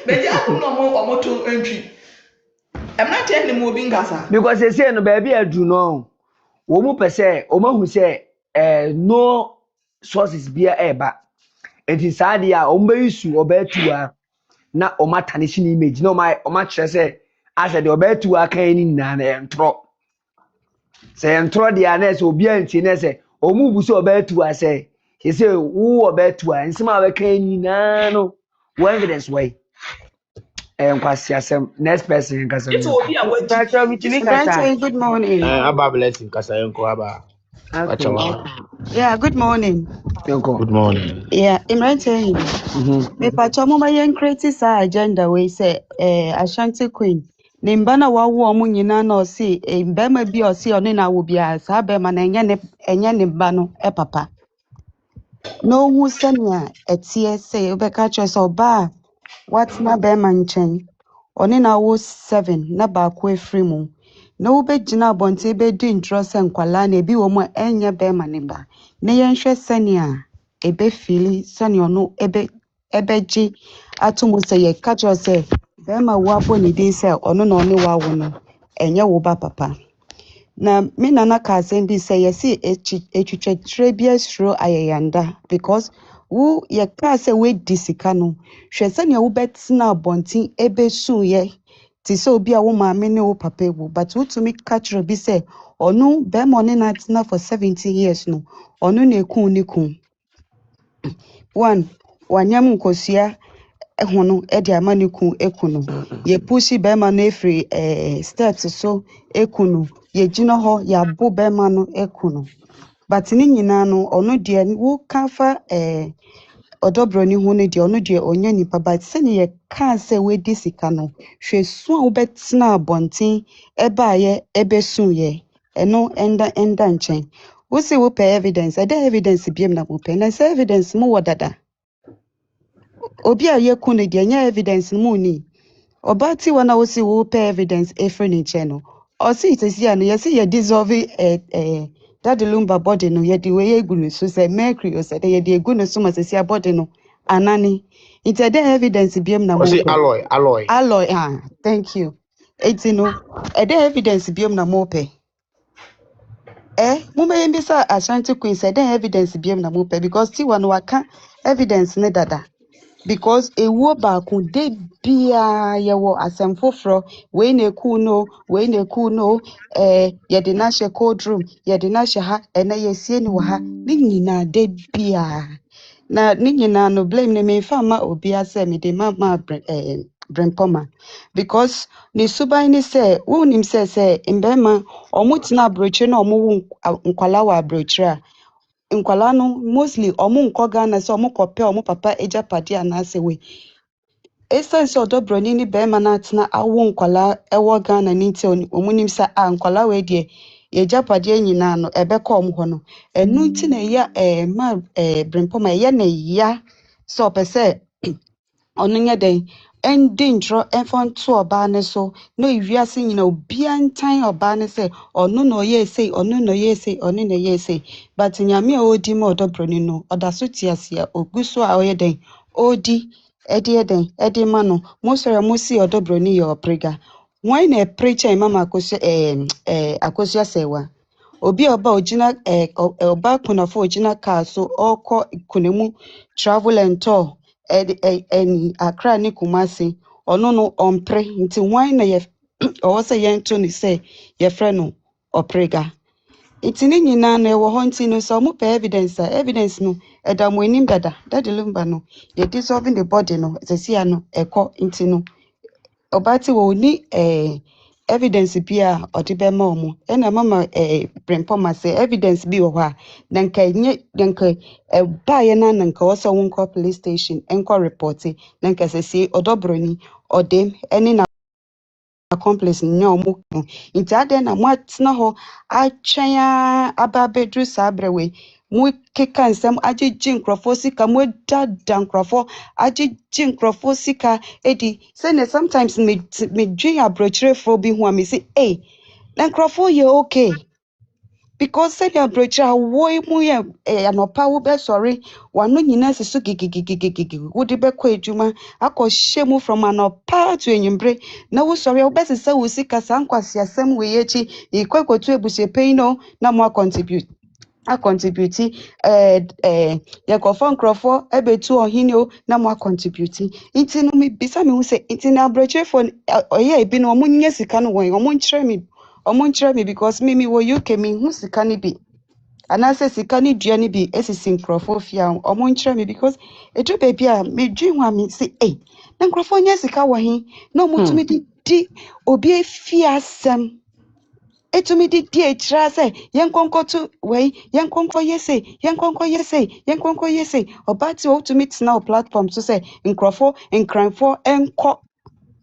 But ya no mo to entry. I'm not telling you moving gasa. Because they say no baby I do know. Womu per se, who say no sources beer eba. It is sad ya issue or betua na oma tarnishing image. No my oma say I said your betua can and tro. Say and tro the anes or be anti say omu buso betua say. He say who betua and some other can no evidence way. Next person It will be a word. Pacho mitimi kasa. Good morning. Aba blessing kasa yonko aba. Okay. Yeah, good morning. Good morning. Yeah, Imran me pacho mo mayen create sa agenda we say Ashanti Queen. Ne mba na wawo omo nyina na osi mbema bi osi oni na wo bia sa bema na enye ne mba no papa. No hu senia etie say obeka chese oba what na bema nchen. Oni na wo 7 na ba ko efri mu. Na wo begina abonte be di ntro se nkwala na ebi wo mu enye bema ne ba. Ne yenhwe senia ebe fili senia no ebeji atumu se ye kacho se bema wo aboni din se ono na oni wa wo no enye wo ba papa. Na me nana ka asem bi say yesi etwetwe bi asuro ayayanda because wo ye ka say we disika no hwe se ne wo betina abontin ebesu ye ti so obi a wo maame ne wo papa ewu but wo to me catch bi say onu be money na tina for 17 years no onu na ekun ni kun one wanyam nkosua ehono e di amani kun ekunu ye pushi be ma na efri steps so ekunu ye gina ho ya bo be ma no ekunu but ni nyina no ono de wo kafa ODo BRONII hu ne de ono de onye nipa but se ne ye kan se we di sika no hwe so a wo betina abonten e ba ye ebesu ye eno enda nchen wo se wo pay evidence e dey evidence biem na wo pay na se evidence mo wodada obi a ye kun de nya evidence mu ni obati wana wo si wo pay evidence efre ni cheno o si itesi anu ye si ye dissolve that LUMBA body no ye di we ye gu no so say mercury o say ye di egu no so ma sesi body no anani it dey evidence biem na mo say alloy thank you etino e dey evidence biem na mo pay mo me mbisa Ashanti Queen say dey evidence biem na mo pay because ti wana waka evidence ne dada because ewo baako de bia yewo asemfofro we na eku no ye de na hye cold room ye de na hye ha ena ye sie ni wo ha ni nyina de bia na ni nyina no blame ne me fa ma obi ase me de ma brempoma because ni suban ni say wonim say mbema omutina broche na omu nkwala wa broche nkwala no mostly omu nkoga na se omu kope omu papa ejapade anase we essence ODo BRONII ni be ma na atena awo nkwala ewo Ghana ni nti omunim sa nkwala we de ejapade nyina no ebeka omu ho no enu nti na ya ma brempoma ya na ya so pese onu nya den endi ntro enfonto oba ne so no iwiase nyina obi antan oba ne se onu no ye sei onu no ye sei onu no ye sei but nyame a odi ma ODo BRONII no odaso tiasia oguso a oye den odi edi ma no mosore mosi ODo BRONII ye oprega when a preacher Maame Akosua Akosua serwaa obi oba ogina oba kunafo ogina car so okọ kunemu travel and tour eni Accra ni Kumasi ono no ompre nti wan na ye owo se ye nto ni se ye frɛ no oprega nti ni nyina na ewo ho nti no so mo pay evidence no edam enim dada that LUMBA no ye dissolving the body no sesia no ekọ nti no obati wo ni evidence bia odibe ma omo ena mama brempoma say evidence bi wo ha na nka ba ye na nka wo so wonko police station enko report na nka sesi ODo BRONII odem eni na accomplice nya omo nti ade na mo atena ho atwen aba bedru sabrewe mu keka nsem agegye nkrofo sika mu dada nkrofo agegye nkrofo sika edi say sometimes me dwe abrochire fro bi ho a me say na nkrofo ye okay because said your brother woy mu ye anopa wo be sorry wano nyina seso gigigigigigi wo de be kwa adwuma akɔhye mu from anopa to enyimbre na wo sorry wo be sesa wo sika sankwase asem we yechi ikwakotu ebusepen no na mo contribute a contribute ye kofo nkrofo ebetu ohini o na mo contribute nti no mi bisa me hu se nti na brother for oye ebi no mo nya sika no won mo nkyerɛ me because me wo UK me hu sika ni bi anase sika ni dua ni bi esisi nkrofo fia omo nkyerɛ me because edu baby a me dwi hu a me say na nkrofo nya sika wo he na omo tumi di obi afia asɛm etumi di echira say yenkonkotu wei yenkonko yese obati o tumi tena o platform so say nkrofo nkranfo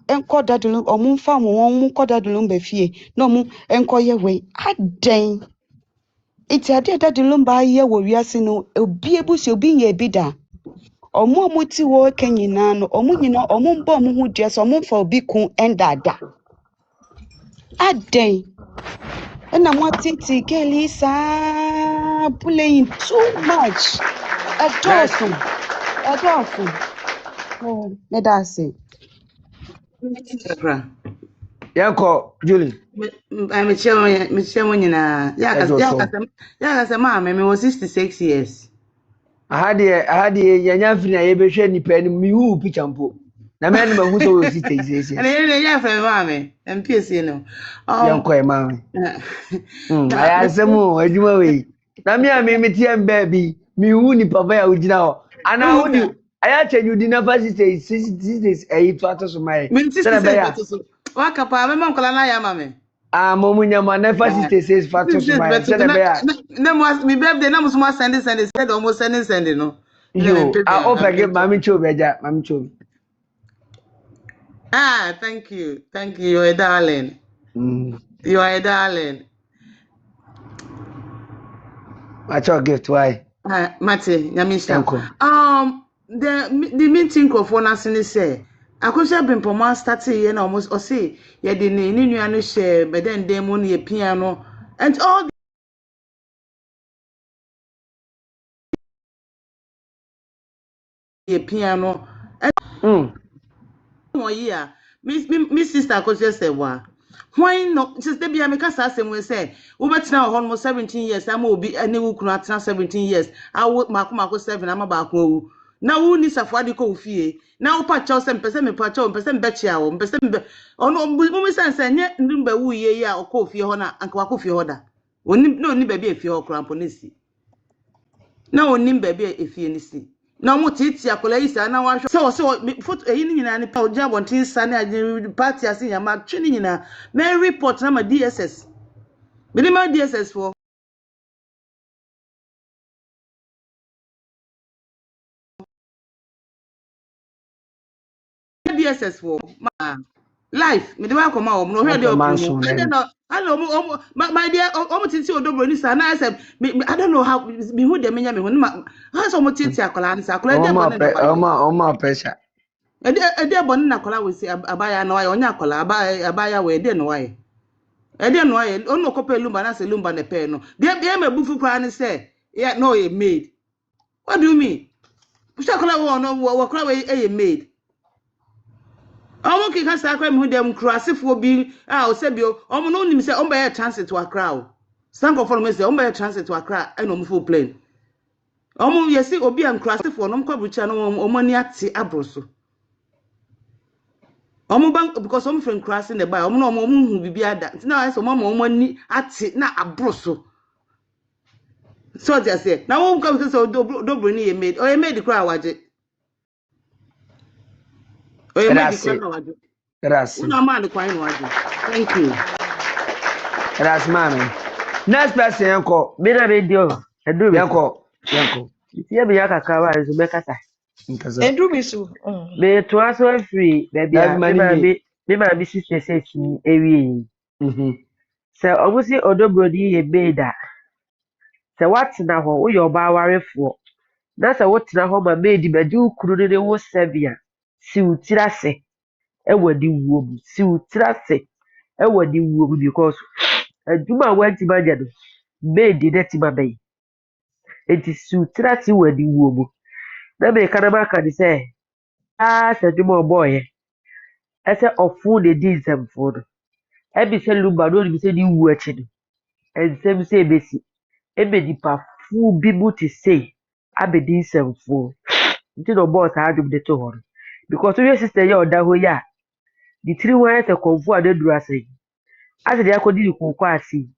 enko dadulu omumfa mo nko dadulu mbefie no mu enko ye wei aden iti ade dadulu mba ye wo wiase no obi ebusi obi nye bida omo ti wo kenyina no omo nyina omo mba omo hu dia so omo fa obi kun endada aden ena mwatiti kelisa playing too much adosu oh me da say Yanko, Julie. I'm a nyina. Ya kasa maame me was 66 years. I had a yanyafri na yebehwe nipa ni mi hu picture mpo. Na me na mahu so we sit yes. And ya fa maame, MPC no. Yanko e maame. Aya asemu adwuma we. Na me a me tie mbabi, mi hu nipa ba ya ugina ho. Ana wodi aya chanyu di na facility 66 e to ato so mai. Say na be ya. Waka pa me man kola na ya maame. Momunya ma na facility 66 fato so mai. Say na be ya. Na mo mi birthday na mo so send almost send no. Yo, opege mami chobi aja, mami chobi. Thank you. You're a darling. You are a darling. What's your gift? Why? Mate, Nyamisha. The meeting of one as in say. Akosua Bimpoma started here almost or say, yeah, the new share, but then they money a piano and all the piano. Yeah, Miss Sister Akosua serwaa. Why not? Since they be America say we say, we now almost 17 years. I'm will be any who can 17 years. I work Mako 7. I'm about who. Now who needs a fadi ko fie? Now patch us and person me patch on person bet ya on person be. Oh no, we say nye ndumbe wu ye ya or ko fie hona and kwako fie hoda. No ni baby if you cramponisi. Now ni baby if you nisi. Na mo titi akola isa na wa so foot eyi ni nyina ni pa oja bontin sane a party ase ya ma twe ni nyina me report na ma DSS minimum DSS for DSS for ma life me de wa koma o no hwe de opu I don't know my dear titi ODo BRONII sa na say I don't know how me who dem nya me ho ma how so mo titi akola ni sa akola de oma pressure ede bon na akola we si abaya na wa onya akola abaya we de no wa ede no aye ono kope LUMBA na say LUMBA ne pe no de me bufu kwa ni say yeah no e made. What do you mean? Push akola wo no wo kra we e made. Omo ki ka sa akwa me hu dem krasefo bi o se bi omo no nim say omba ya transit to Accra o stanko for me say omba ya transit to Accra e no mo full plane omo yesi obi am krasefo no mkwa bucha no omo ni ate abroso omo bank because omo friend crossing the by omo no omo hu bibi ada na I say omo ni ate na abroso so just say na won come say ODo BRONII e made o e made cry waje o e made cry waje that's una man kwa no waje. Thank you. That's Maame. Next person yanko Bina radio. Edu yanko Tie bi yakaka wa nso bekata. nkaza Endu bisu. Me to aso free baby That's me ma bi sister say chi ewie. Se obusi ODo BRONII ye beda. Se watena ho wo ye oba awarefo. Na se wotena ho ma medi bedi ukuru ne wo sevia. Si utira se e wadi wuo mu. Si utira se e wadi wuo mu because adwuma wanti magya no maid na ti ma bɛyi enti su trati wadi wuo mu na me kana maka ni sɛ sɛ dwuma ɔbɔɔyɛ ɛsɛ ɔfo de di nsɛmfo no ɛbi sɛ lumba no bi sɛ di wu akyi no ɛnsɛm sɛ ebesi ebe nipa fu bi mu te sei abedi nsɛmfo nti na ɔbɔɔ saa adwom de to hɔ no because woyɛ sister yɛ ɔda hɔ yi a ne tiri ho ayɛ sɛ kɔmfo a n'aduru ase yi ase deɛ akɔdi ne kɔnkɔ ase yi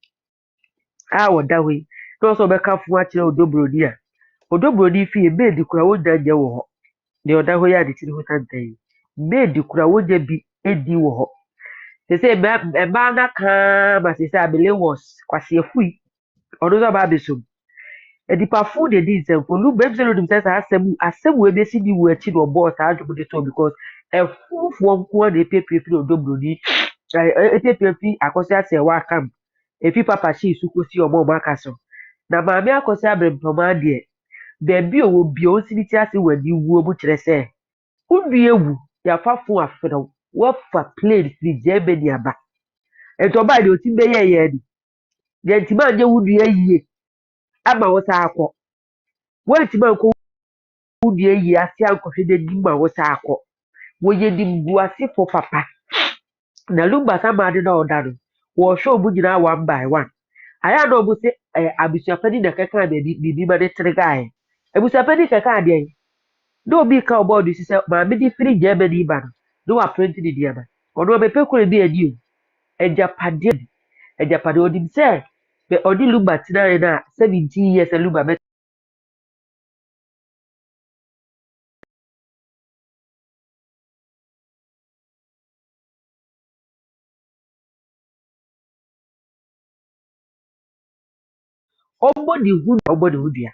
a wɔda hɔ yi na ɔsɛ ɔbɛka fo akyerɛ ODo BRONII a ODo BRONII fi maid kura wonya nyɛ wɔ hɔ deɛ ɔda hɔ yi a ne tiri ho tantan yi maid kura wonya bi edi wɔ hɔ sɛ sɛ mmaa na kaa ma sɛ sɛ abele wɔ kwasi afui ɔno nso aba abɛsom edipafo de di nsɛmfo lu bɛm sɛ lodim sɛ saa asɛm wo ebesi di wo akyi na ɔbɔɔ saa adwom de to because ɛfufoɔ nko a na epiapia fi ODo BRONII epiapia fi Akosua serwaa camp efi papa hyɛ su kosi ɔmo aka so na Maame Akosua abrɛmpɔmaa deɛ baabi a ɔwɔ bia ɔnsi ne ti ase wɔ ani wuo mu kyerɛ sɛ wodua ewu yɛafafo afrɛw wɔfa plane firi Germany aba ɛnti ɔbaa deɛ ɔtim bɛyɛ yɛ ni deɛ ntima anyɛ wodua yie ama wo saa akɔ wɔntima nkɔ wodua yie ase ankɔhwɛ n'anim ma wo saa akɔ wɔyɛ nimbuasefo papa na LUMBA sama ade na ɔda no wɔhwɛ ɔmo nyinaa one by one ayɛ na ɔmo sɛ abusuapanin na kɛka biribi ma ne tere gaeɛ abusuapanin kɛka adeɛ na obi ka ɔbɔɔ do si sɛ maame de firi Germany ba no na waprɛnti ne nneɛma ɔno ɔbɛpɛ koro bi ani o agyapadeɛ onim sɛ ɔde LUMBA tenaeɛ no a 17 years a LUMBA bɛ ɔmmɔ ne ho dua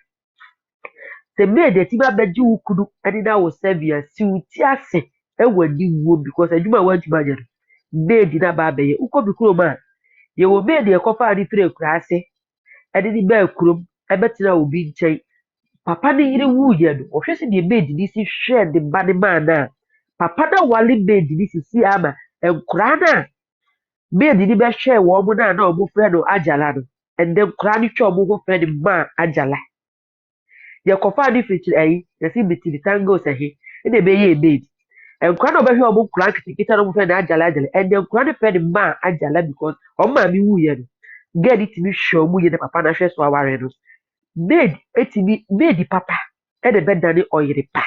sɛ maid ati ba bɛgye wo kunu ɛne na wo sɛbia si wo ti ase ɛwɔ ani wuo because adwuma wantuma nyɛ no maid na ba bɛyɛ wokɔ bi kurom a yɛwɔ maid yɛkɔfa ne firi akuraase ɛde ne baa kurom ɛbɛtena obi nkyɛn papa ne yere wuyɛ no ɔhwɛ sɛ deɛ maid ne si hwɛ ne ba ne maa no a papa na wale maid ne sisi ama nkora no a maid ne bɛhwɛ wɔn mo na ɔmo frɛ no agyala no ɛnɛ nkora no twɛ ɔmo ho frɛ no maa agyala yɛkɔfa ne firi ayi yɛsi bitiri tango sɛ he ɛna ɛbɛyɛ maid nkora na ɔbɛhwɛ ɔmo nkora nketenkete na ɔmo frɛ no agyala ɛnɛ nkora no frɛ no maa agyala because ɔmo maame wuyɛ no girl ne tumi hwɛ ɔmo yɛ ne papa na hwɛ so aware no maid papa ɛna bɛdane ɔyere pa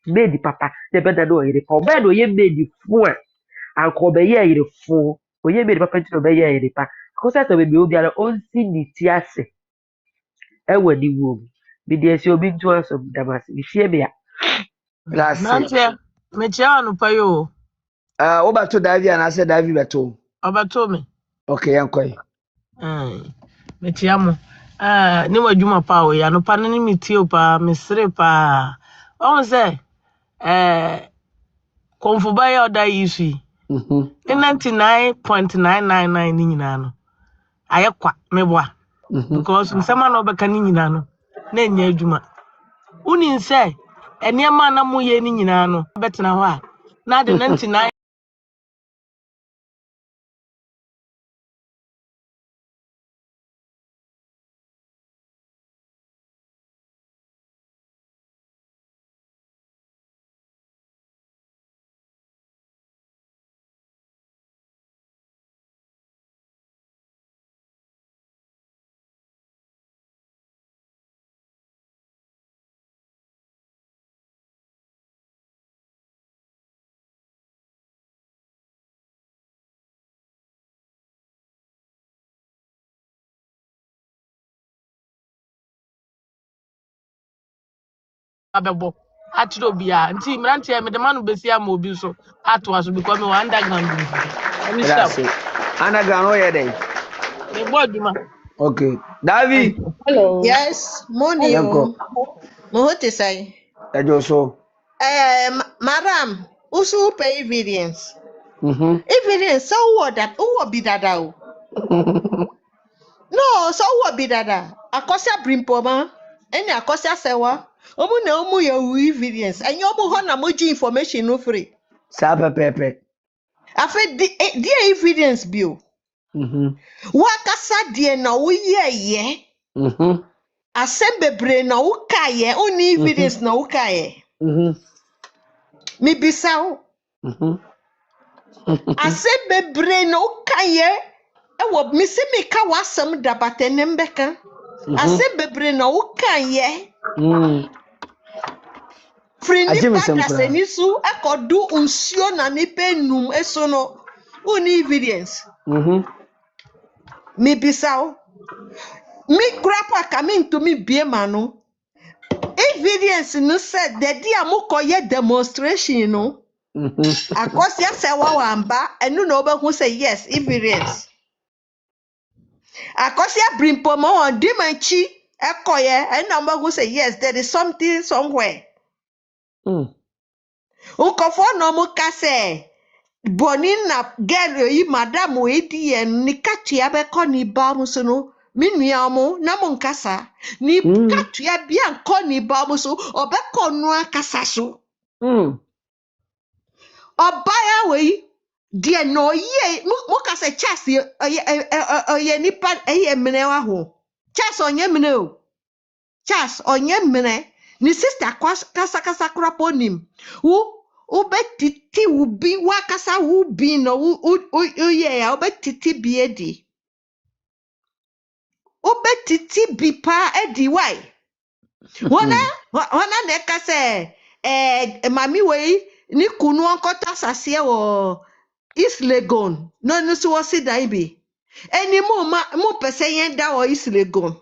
maid papa ɛna bɛdane ɔyere pa ɔbɛyɛ na ɔyɛ maid fo a anka ɔbɛyɛ ɛyere fo ɔyɛ maid papa nti na ɔbɛyɛ ɛyere pa Akosua sɛ baabi obiara ɔnsi ne ti ase ɛwɔ ne wuo mu mede asi obi nto asom damase mehyia me a Nantia, metia anupa yo. Wobato Davi anaasɛ Davi bɛto Obato me. okay yankɔe Metia mo. Ni wadwuma pa o ya anupa no ni metio pa mesere pa. Ɔn sɛ konfuba ya oda yisu. 99.999 ni nyina no. Ayekwa meboa. Because nsema no beka ni nyina no. Na enya adwuma. Uni nse enema na mo ye ni nyina no betena ho a. Na de 99 abebo atiro bia nti mranti e me manu besi am obi so ato aso because me underground bi that's it underground oye dey me boduma okay Davi Hello. Yes, morning. yanko Mohote say. ejo so Madam, usu pay evidence. Evidence, so what that? Who be that? No, so what be that? Akosua brimpoma, any Akosua serwaa. Omu na omu ya evidence. And you omu hona moji information no free. sa pepepe Afe di evidence bio. wakasa die na woyeye asem bebre na wokaye oni evidence na wokaye mi bisawo asem bebre na wokaye ewo mi se mi ka wasam dabate ne mbeka asem bebre na wokaye Free nipa senisu akodu unsio na nipe num eso no uni evidence. Mi bisao. Mi grandpa coming to me be mano. Evidence no said the dia mo koye demonstration no. Akosia sewa wamba and no be who say yes evidence. Akosia brimpo mo on dimanchi ekoye and number who say yes there is something somewhere. Ukofo no mo kase bonina girl yi madam we di en ni katua be ko ni ba mu so no minua mo na mo nkasa ni katua bia ko ni ba mu so obekọ no akasa so obaya we die no ye mo kasa chase oye nipa eye mene wa ho chase onye mene o chase onye mene ni sister kasa kraponim ubetiti ubi wakasa ubi no uye ya ubetiti biedi ubetiti bipa edi why wana neka se mami we ni kunu onkota sasie wo East Legon no so wasi daibi eni mo pese yenda wo East Legon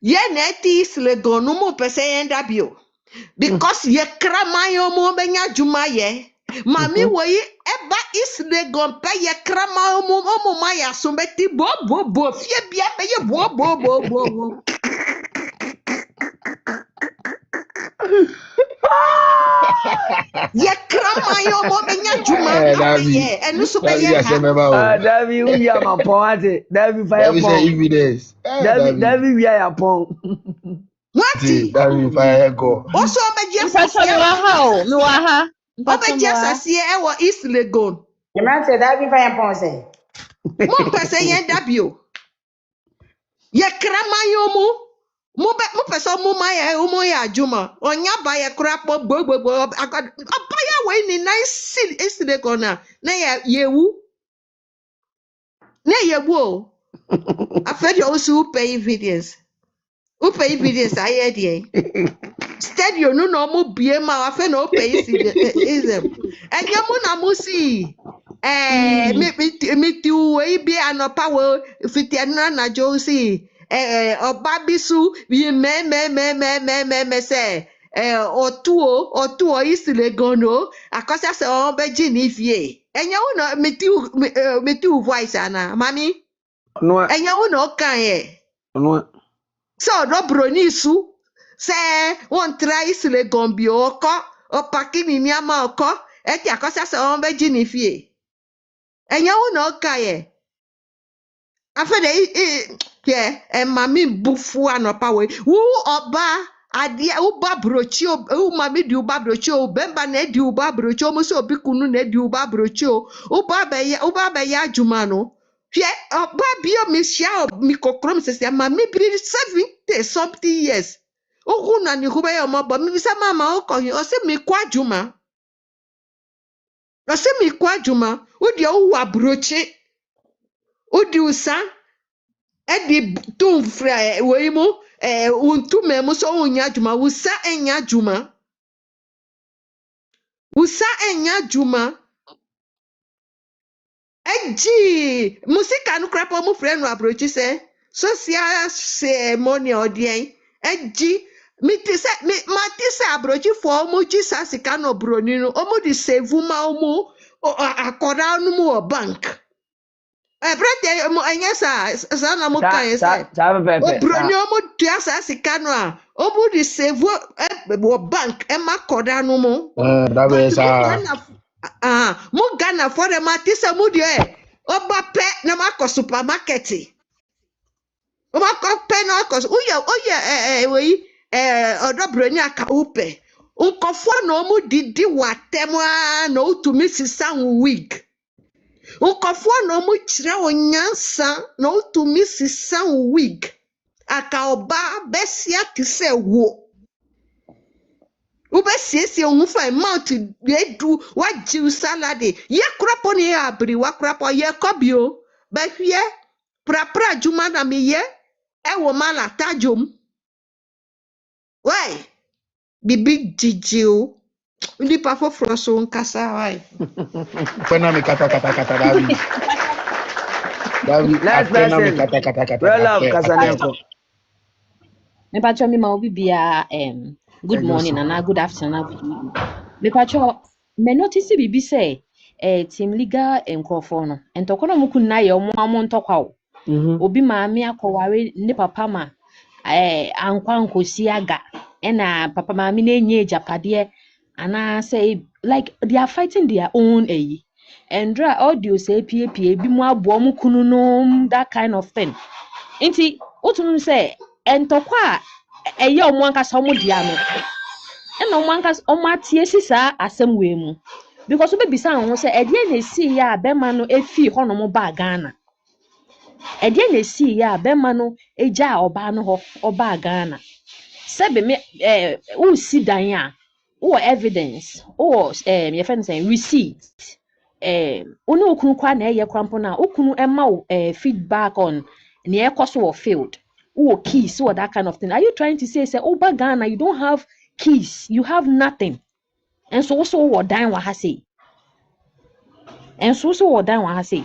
ye na eti East Legon no mo pese yenda bio because ye kramayo mo benya juma ye mami we eba East Legon pe ye kramayo mo maya sombeti bo fie bia pe ye bo ye kramayo mo benya juma ye enu so be ye ha David we are my point David fire pon evidence David we are pon what David fire go also be just no aha obe just asie e wo East Legon The man said that if I am ponce. mo pese yenda bio ye kramayo mo pese mo maya mo ya juma onya ba ye krapo gbogbo abaya we ni nice East Legon na yewu na yewu o afedi also pay evidence aye die stadium no mo bie ma afe na o pay isem enye mo na mo si me ti we bi anopa wo fiti na jo si oba bisu bi me se otu East Legon no akosia se o beji ni fie enye wo na me ti voice ana mami no enye wo na o kan ye no so ODo BRONII su se won try East Legon bi oko o pakini ni ama oko eti akosia se o beji ni fie enye wo na o kan ye afede mami bufu anopa we wu oba adia uba brochi o mami di uba brochi o bemba na di uba brochi o mo so obi kunu na di uba brochi o uba be ya juma no hwe oba bio mi sia mi kokrom sese mami bi 70 something years ogu na ni kuba ya mo bo mi bisa mama o ko o se mi kwa juma o di o wa brochi o di usa edi tum fra we mu untume mu so unya juma usa enya juma eji musika no krapo mu fra no abrochi se social ceremony odien eji matise abrochi for mu Jesus ka no broni no omu di save ma omu akoda no mu bank brete mo anyasa na mo kan yesa broni omu tuasa sika no a omu di save wo bank e makoda no mu that be sa mo Ghana for the matisa mo die oba pe na makọ supermarket o makọ pe na akọ oye we ODo BRONII aka upe nkofo na omu didi watem na otumi sisa wig Nkofo no mu kire onyansa no to Mrs. wig aka oba besia ti se wo ubesiesie ohun fa mouth edu wa jiu salad ye kropo ni abri wa kropo ye kobio be hwie pra juma na me ye e wo mala tajom why bibi jijio ndi pa foforo so nkasa why Pena mi kata David. David, Last pena mi person. kata. Well love Kasanenko. Me pacho mi ma obi bia good morning and good afternoon good evening. Me pacho me notice bibi say team legal enkrofo no entoko no muku na ye omo ntokwa o. Obi maame akọware ne papa ma ankwa nkosi aga na papa maame na enye ejapade ana say like they are fighting their own and audio say pie bi mu abo mu kunu no that kind of thing. Nti otunum say entokwa eye omo ankasa omo dia no na omo ankasa omo atie sisa asem we mu because obi bisa ho say e die na esi ya bema no efi hono ba Ghana ede na esi ya bema no eja oba no ho oba Ghana sebe me who si dan ya who evidence who your friend saying receipt unu okunu kwa na eye kwampo na okunu ema feedback on na ekoso of field who keys or that kind of thing. Are you trying to say oba Ghana you don't have keys, you have nothing, and so what dan wa ha say, and so what dan wa ha say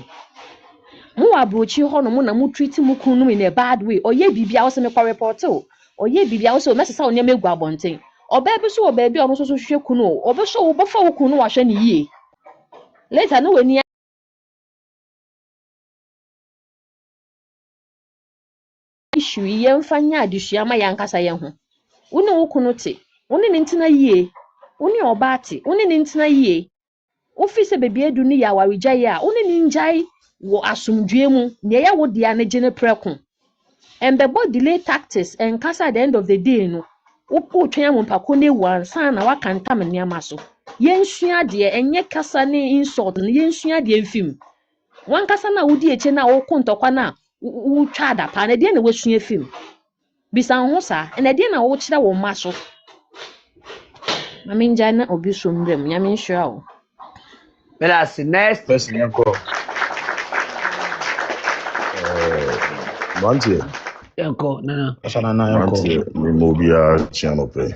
mu abrochi ho no mu na mu treat mu kunu in a bad way oye bibia wo se me kwa report o oye bibia wo se o mesesa onya megu abonten oba bi so oba bi ono so hwe kunu o oba so wo bafa wo kunu wa hwe ne yie later no weni issue ye mfanya adusua ma yankasa ye ho woni wo kunu te woni ne ntina yie woni oba ate woni ne ntina yie office bebi edu ni ya waregya ye a woni ne njai wo asumdwe mu ne ya wo dia ne gene preko and the body delay tactics and kasa at the end of the day no wo twen ampako ne wansa na wakanta me niama so yensua de enye kasa ne insult ne yensua de mfim wan kasa na wodi eche na wo kontokwa na wo twa da pa na de na wasua film bisa ho sa na de na wo kira wo maso mami nja na obi so mrem nyame nhwira wo That's next person yanko. Mantie. Yanko no. Asana na yanko. Mantie mi mobia chianope.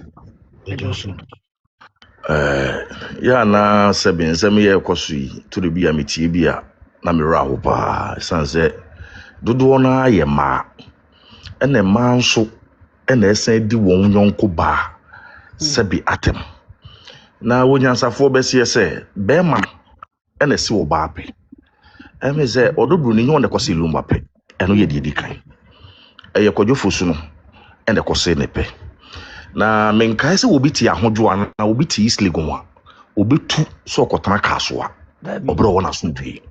Ya na sebi nsem ye kwasu yi to de bia metie bia na me ra ho pa sanse dodo na ye ma ene ma nso ene esen di won yonko ba sebi atem na wonyansafo besie se be ma ene si wo ba pe eme ze ODo BRONII nyo ne kwasi LUMBA pe eno ye di kan eye kwadwofo su no ene kwase ne pe na menkae se obi ti ahodwo na obi ti islegon a obi tu so kotana kasoa obro wona so due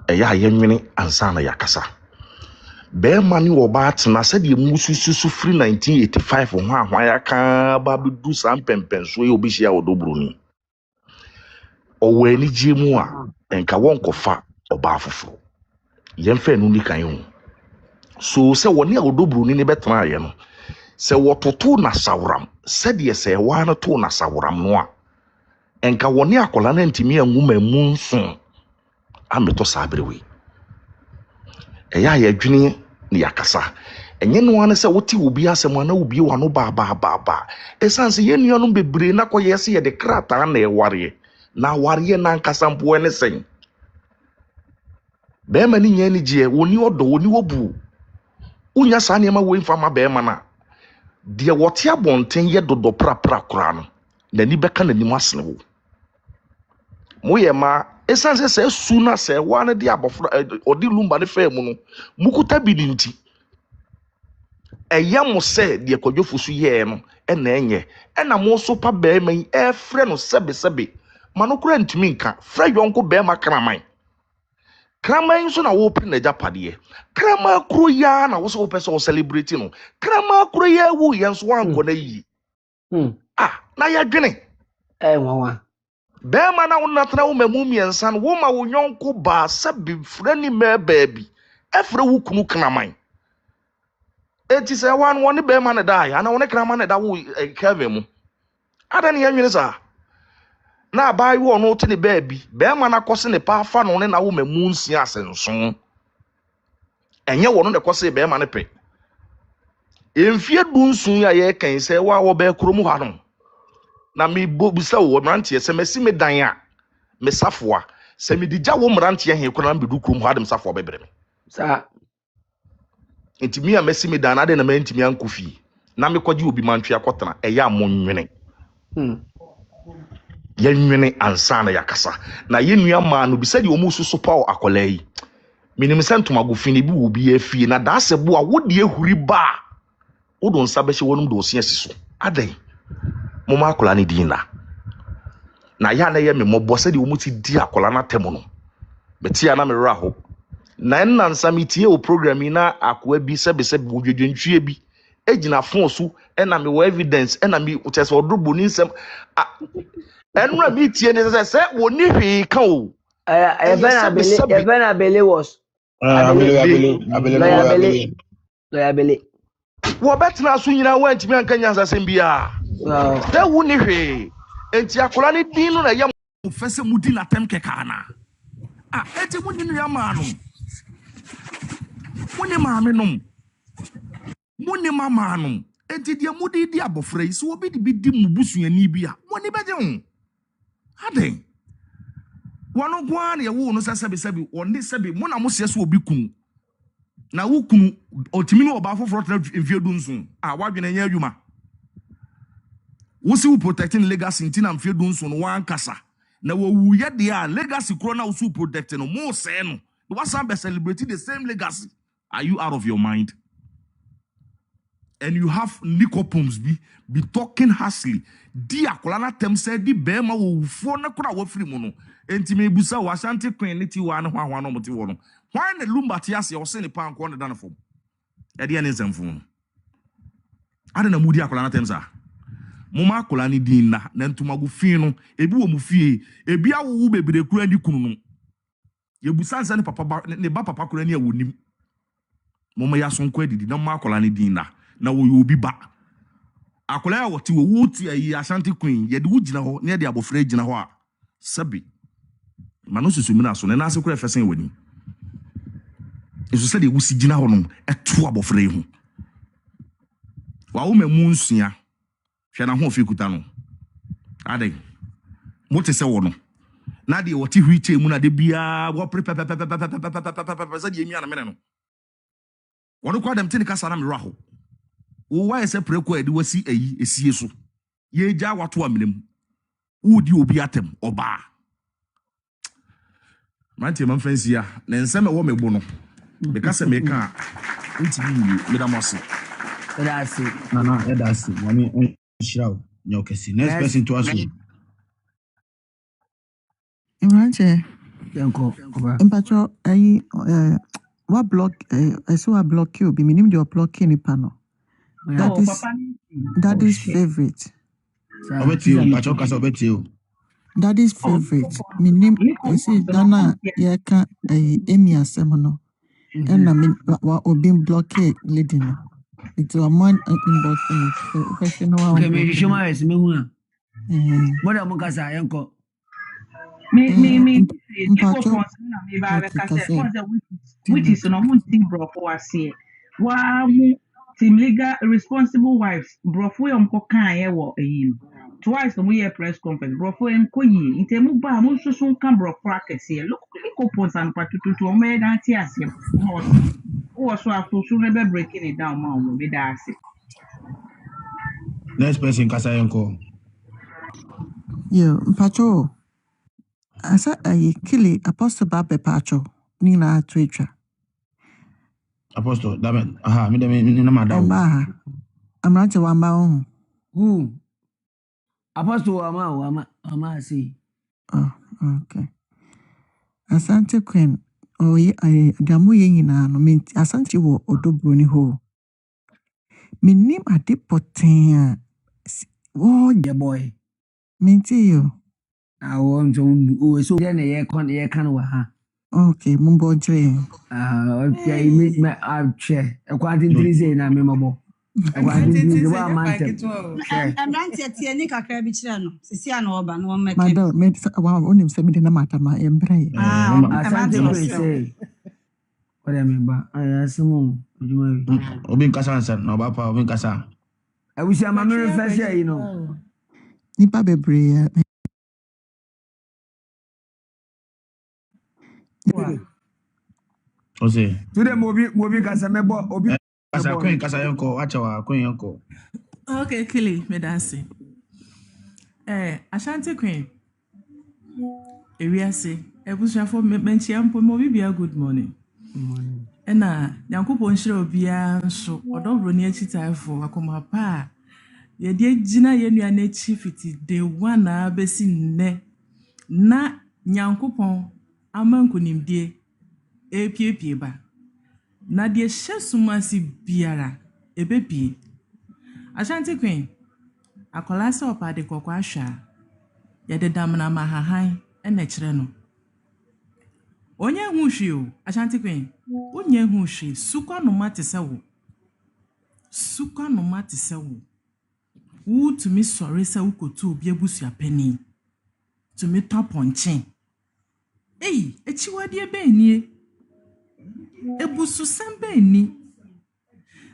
eya yenwene ansa na yakasa be mani wo ba tena se de mususu free 1985 ho ahwa yaka ba bedu sam pempenso ye obi hia ODo BRONII owani giemu a enka wonkofa oba afoforo yemfa enu ni kan ho so se woni ODo BRONII ne betena ye no se wototo na sawram se de se wa na to na sawram no a enka woni akola na ntimi anwuma mu nso ameto sabrewe eya ya dwene ne yakasa enye no ane se woti obi asem na obi wa no ba esanse ye nuanu bebre na koye se ye de krata na eware na ware na nkasa mpo ene sen be ma ni nya ni je woni odo woni wobu unya sa ne ma wo infama be ma na de wote abonten ye dodo prapra kora no na ni beka na ni masne wo moye ma esanse se suna se wa na de abofra odi LUMBA ne fa mu no mukuta bidinti eya mo se de kwadwofo su ye no na enye na mo so pa be ma frɛ no sebe manokura ntimi nka fra yonko be ma kraman so na wo pe na japade krama kro ya na wo so person celebrate no krama kro ya wo yen so wanko na yi na ya dwene Wawa bɛrima na wonatena wo mamu miɛnsa no woma wo nyɔnko baa sɛ bifrɛ ni mɛ baabi ɛfrɛ wo kunu kraman eti sɛ wan wɔne bɛrima ne dae ana wɔne kraman ne da wo Kevin mu ada ne yɛnwene saa na abayi wo no te ne baabi bɛrima na kɔse ne pa afa no ne na wo mamu nsia asenso ɛnyɛ wɔ no ne kɔse bɛrima ne pɛ emfie du nsun ya yɛ kan sɛ wa wɔ bɛ kurom ha no na me bisa wo mrantie sɛ mesi me dan a me safoa sɛ me digya wo mrantie he kona me du kurom ha dem safoa bɛbrɛ me sa ntimi a mesi me dan na de na mantimi ankofi na me kɔgye obi mantwe akɔtena ɛyɛ amonnwene yɛnwene ansa na yakasa na yɛnua maa no bisa de omu susu paw akɔla yi minim sɛ ntomago ne bi wo bi afie na da sɛ bo a wo de ehuri ba wo don sa bɛhye wonum do osia siso adan moma akola ne din na ya na ye me mobɔ sɛ de omu ti di akola na temo no betia na me raho na nnansa metie o program yi na akoa bi sɛ wo dwedwentwie bi ejina fon so na me wo evidence na me utese odrobo ni nsɛm enura me tie ne sɛ wo ni hwee ka o Evena Bele was Abele wo betena so nyina wo antimi anka nyansa sem bia da wo ni hwee enti akola ne din no na yam fese mudi na tem keka na enti mudi no yama no muni maame nom muni mama nom enti dia mudi di abofra yi so obi di mubusuani bia moni beje ho aden wano gwa na yewo no sasabe wonde sabe mo na mo se so obi kunu na wo kunu otimi no oba foforo tena mfie du nso wadwene nya adwuma wo si wo protecting legacy ntina mfie du nso no wan kasa na wo wuye de a legacy kro na wo su protect no mo se no what's up celebrate the same legacy. Are you out of your mind? And you have Nicopums be talking harshly. Di akolana tem said di bema wo fo na kura wo free mono. Enti me busa wa Ashanti Queen ni ti wa no hwa no moti wo no. Why na LUMBA ti ase o se ne pan ko na dan fom. E de ne nsɛmfo no. Ade na mudi akolana tem sa. Moma akola ni din na ntumago fi no ebi wo mu fie ebi awo bebre kura ni kunu no. Ye busa nsa ne papa ne ba papa kura ni awonim. Mama ya sonko edidi na ma akola ne din na wo obi ba akola ya wote wo wuti ayi Ashanti Queen ye de wugina ho ne de abofra gina ho a sabi ma no susumi na so ne na ase kura fesen wani eso se de wusi gina ho no eto abofra hu wa wo mamu nsua hwe na ho ofi kuta no ade mote se wo no na de wote hwiche mu na de bia wo prepe za de emi ana mene no wono kwa dem tini kasa na me raho wo wa ese preko edi wasi ayi esie so ye gya wato aminem wo di obi atem oba mantie man fansia na nsem e wo mebo no be kasa me ka ntimi me da mose that's it that's it mami shiraw nyokesi next person to ask you Imranche yanko mpatro ayi what block I saw a block you be minim the block any panel that is favorite that is favorite minim I say dana yaka emi asemono and I mean what obi block leading it's a man inbox question okay me show my me hu what am kasa yanko me which is no one thing brofo ase wa mu team legal responsible wives brofo yom ko kan ye wo eyin twice no we press conference brofo en ko yi ntemu ba mo susun kan brofo akese look pons and patutu o me dan ti ase o so afosu ne be breaking it down ma o me da ase next person kasa yanko yo mpacho asa ayi kili apostle babe pacho ni na twetwa apostle damen me dem na madawo amrante wamba apostle wama see okay Asante Queen damu ye nyina no menti Asante wo ODo BRONII ho minim ade poten oh the boy menti yo I want to so then ye can wa. Okay, mumbo nche. Okay, me I chair. A quantity say na memorable. A quantity wa man. Abranteɛ tie ni kakra bi kyerɛ no. Sisi ana ɔba no wɔn mɛka. Madam, me wa onim se me de na mata ma embre. Asante say. What I mean ba asemu ojuma. Obi nkasa ansa na ba pa obi nkasa. Abusuapani refer say you know. Nipa bebre. Ose. Today mobi kasa mebo obi Kasa kwen kasa yonko acha wa kwen yonko. Okay, Kili, me dance. Ashanti Queen. Ewiase, ebusuafo menchia mpo mo bibia good morning. Morning. Ena Nyankopon hire obia nso ODo BRONII achitaifo akoma pa. Ye de gina ye nua na chi fiti de wana besi nne. Na Nyankopon amankunimdie epiepie ba. Na de hyesumasi biara ebepie. Ashanti Queen. Akola se opa de kokwa ahwa. Ye de damna mahahan ena kire no. Onye hu hwe o, Ashanti Queen. Onye hu hwe, sukwa no mate se wo. Sukwa no mate se wo. Wu to me sorry se wo kotu obi abusuapani. To me top onchen. Ei, echiwade be nie. Ebusu sembe ni.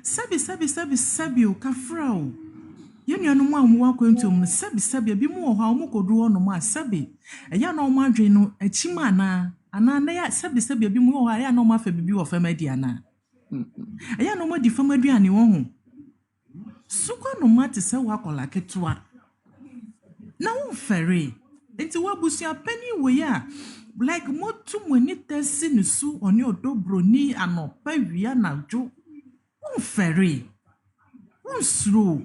Sabi o kafra o. Yenu anu mu amu akwantu mu sabi bi mu ho amu kodu ho no mu asabi. Eya na omu adwen no achima ana na ya sabi bi mu ho ya na omu afa bibi wo famadi ana. Eya na omu di famadi ani wo ho. Sukwa no mate se wa kola ketua. Na wo fere. Enti wa busia pani we ya like motu mweni tesi nusu oni ODo BRONII anopa wia na jo. Wo fere. Wo sro.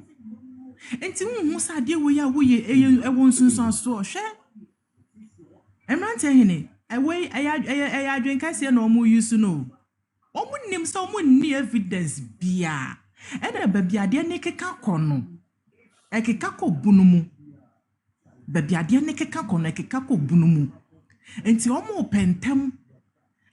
Enti hu sade we ya wo ye ewo nsunsun so hwe emrante hene ewe eya adwen kase na omu use no omu nim so omu ni evidence bia e na ba bia de ne keka kono ekeka ko bunumu ba bia de ne keka kono ekeka ko bunumu enti omu pentem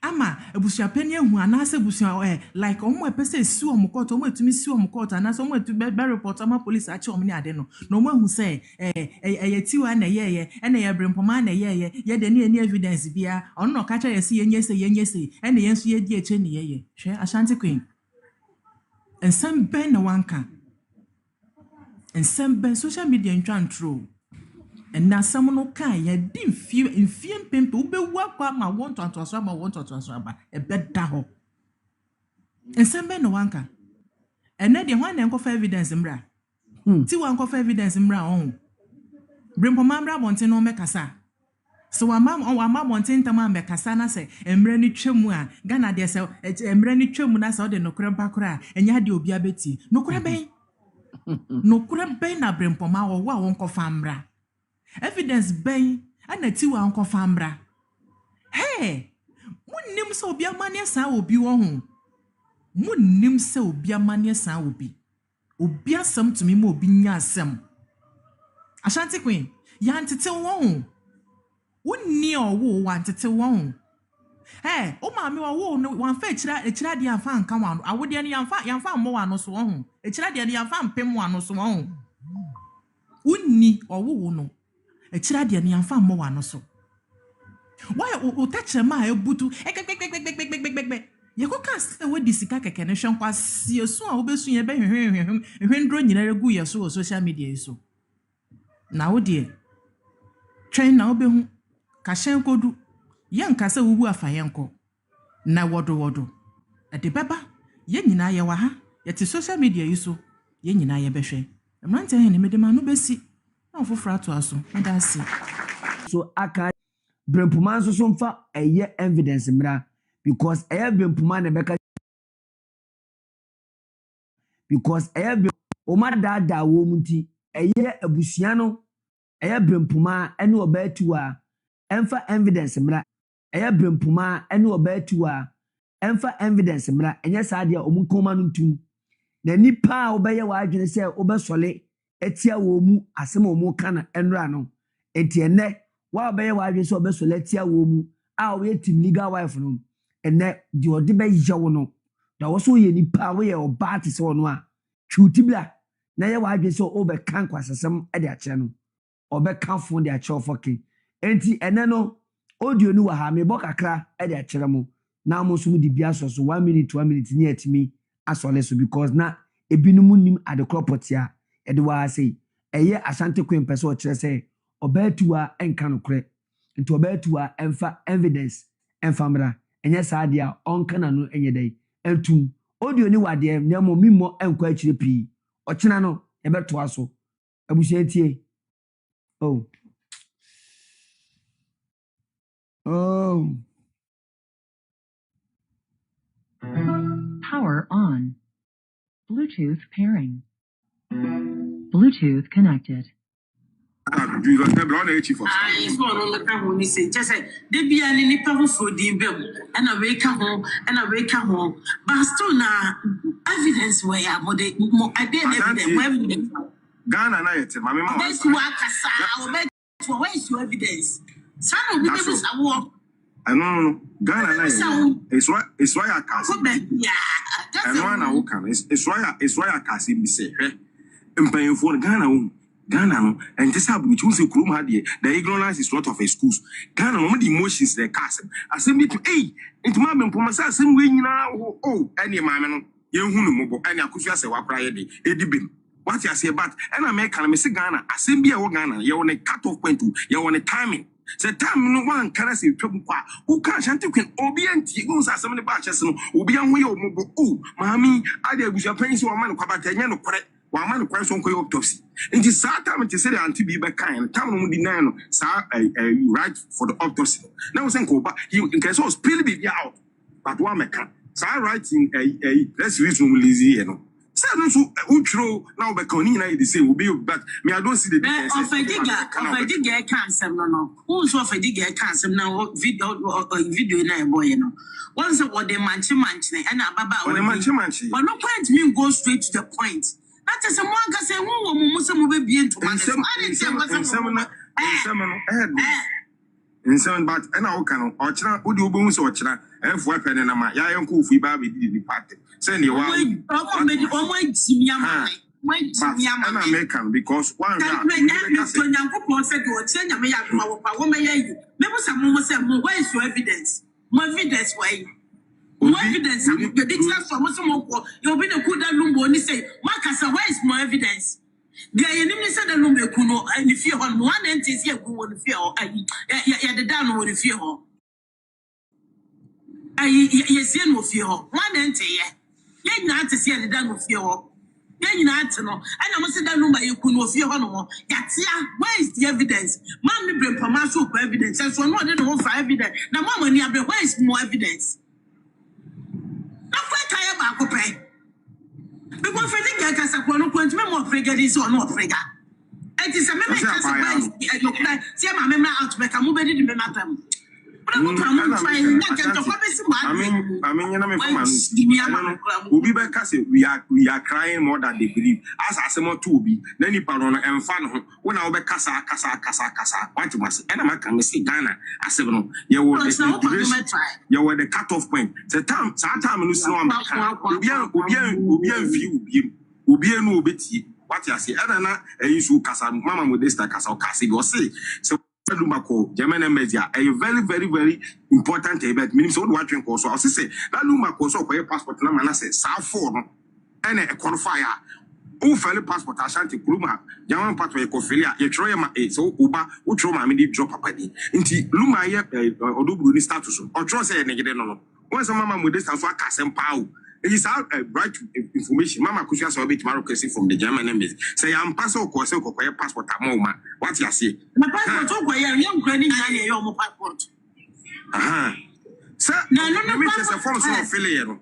ama ebusuapani ehu anase ebusua like omo epese su omo court omo etumi su omo court anase omo etu be report ama police achi omo ni ade no na omo ehu say yetiwa na ye ena ye brempoma na ye de ne evidence bia ono no kacha ye se yenye se ena ye nso ye di eche ne ye hwe Ashanti Queen ensem ben na wanka ensem ben social media ntwa ntro na samuno kan ya di mfie mpempe ubewu akwa ma want to aso aba ebeda ho ensembe no wanka ene de hwan na enkofa evidence mra ti wan kofa evidence mra on brimpoma mra bonten no mekasa so wa bonten tama mekasa na se emre ni twemu a Ghana de se emre ni twemu na se o de nokure mpakora enya de obi abeti nokure ben na brimpoma wo wa won kofa mra evidence ben anati wa anko famra hey munnim se obi amane san obi wo ho munnim se obi amane san obi asem tumi ma obi nya asem Ashanti Queen ya ntete wo ho wonni owo wa ntete wo ho hey o maame wo no wan fa echira de anfa anka wa no awode ne yanfa ammo wa no so wo ho echira de yanfa mpem wa no so wo ho wonni owo no echira de ne yanfa ammo wa no so why o tachere ma ebutu ye ko ka se we disika keke ne hwenkwa sie so a obesu ye be hwendro nyina regu ye so social media so na wo de twen na obehu ka hyen kodu ye nka se wubu afa yenko na wodo ade beba ye nyina ye wa ha ye te social media yiso ye nyina ye behwe emrante he ne medema no besi na ofofra to aso medasi so aka brempuma nso so mfa eye evidence mra because eye brempuma na beka because eye o ma dada wo muti eye abusua no eye brempuma ene obatu a emfa evidence mra eye brempuma ene obatu a emfa evidence mra enye saade a omunkoma no ntum na nipa a obeye wa adwene se obesole etia wo mu asem omu kana enra no enti ene wa be ye wa adwe so be so latia wo mu a wo team legal wife no ene di ode be ye wo no da wo so ye nipa wo ye oba te se wo no a twuti bla na ye wa adwe so o be kan kwasesem e de a kire no o be kan fo de a kire fokin enti ene no audio ni wa ha me bokakra e de a kire mo na mo so mu di bia so 1 minute 2 minute ni etimi asole so because na ebinum nim ade kropotia e de wa say eye Asante Queen pese o kire say obatua enka no kre nti obatua emfa evidence enfamra enye saade a onka na no enye dai entum audio ni wade na mo mimmo enkwa akire pi okina no e beto aso abusia tie oh Power on. Bluetooth pairing. Bluetooth connected. Do you remember on the chief of staff? I saw on the car when he said, just say, they be a little power for the bill, and I wake up home, but still now, evidence where I would more evidence. Ghana, Mamma, that's what I where's your evidence? Some of the people are walk. I know Ghana, it's why I can't. Yeah, that's why I can. It's why I can't see me say, and paying for Ghana, no, and this happened which was a room had the ignorance is lot of excuse. Ghana, no, the emotions they cast. I send me to into my men for myself, same way now. Oh, any man, young Hunumo, and Akosua serwaa prior day, Edibin. What you say about and American, Miss Ghana, I send me a Ghana, you're on a cut off point to, you're on a timing. Say time no one can say trouble. Who can't Shantiquin, obedient, goes as some of the batches, Obi and we oh, Mammy, I did with your parents or man, Cabataniano, correct. One man requires on autopsy. In this time, it is said until be back kind, time will deny right for the autopsy. Now, Sanko, you can so spill be out, but one mecha. So I writing a less reasonable easy, you know. Seven so utro now be conina the same will be but me I don't see the difference. Of a digger cancer no. Who's of a digger cancer now video na boy no. Once what the manchi and ababa manchi. But no point me go straight to the point. That is a one can say who Muslim will be into in seven but and I can or china Udu Boons or china and for pen and my young cool free baby the party. Send you one. American because one where is your evidence? My evidence why? More evidence. The details from you'll be the good LUMBA and say, Marcus, where is more evidence? The enemy said the LUMBA kuno and if you on one end is here, go on fear or the down with fear. I see no fear. One end here. You're not to see the down with fear. You're not to know. And I must say that LUMBA you could fear no more. Where is the evidence? Mommy bring commercial evidence. And so no, they don't for evidence. Now, Mama, where is more evidence? Because I think I can support no point more prejudice or not frega. It is a member of the see my memory out to make a movie in the matter. I mean, we are crying more than they believe. As I say more to be, then you pardon and fun when I'll be casa. What you must and I can see Ghana. I said, no, you were the cut off point. The time, sometime you know, be what you say, and I use Casa, Mamma with this Casa, or say, so. German media a very important event. Meaning so watching course. I say that Lumba course for your passport number and I say South form and a qualifier. Who fell passport Ashanti Kuluma, German part of Cofilia, a Troyama, so Uba, Utroma, made drop a penny. Into Luma, ODo BRONII status or trust a negative. Once a mamma with this and so I can power. It is out bright information. Maame Akosua serwaa bit marokesi from the German embassy. Say I'm passport or passport at moment. What you say? My passport go here. You Ukrainian your passport. Sir, no. Me just a form so fill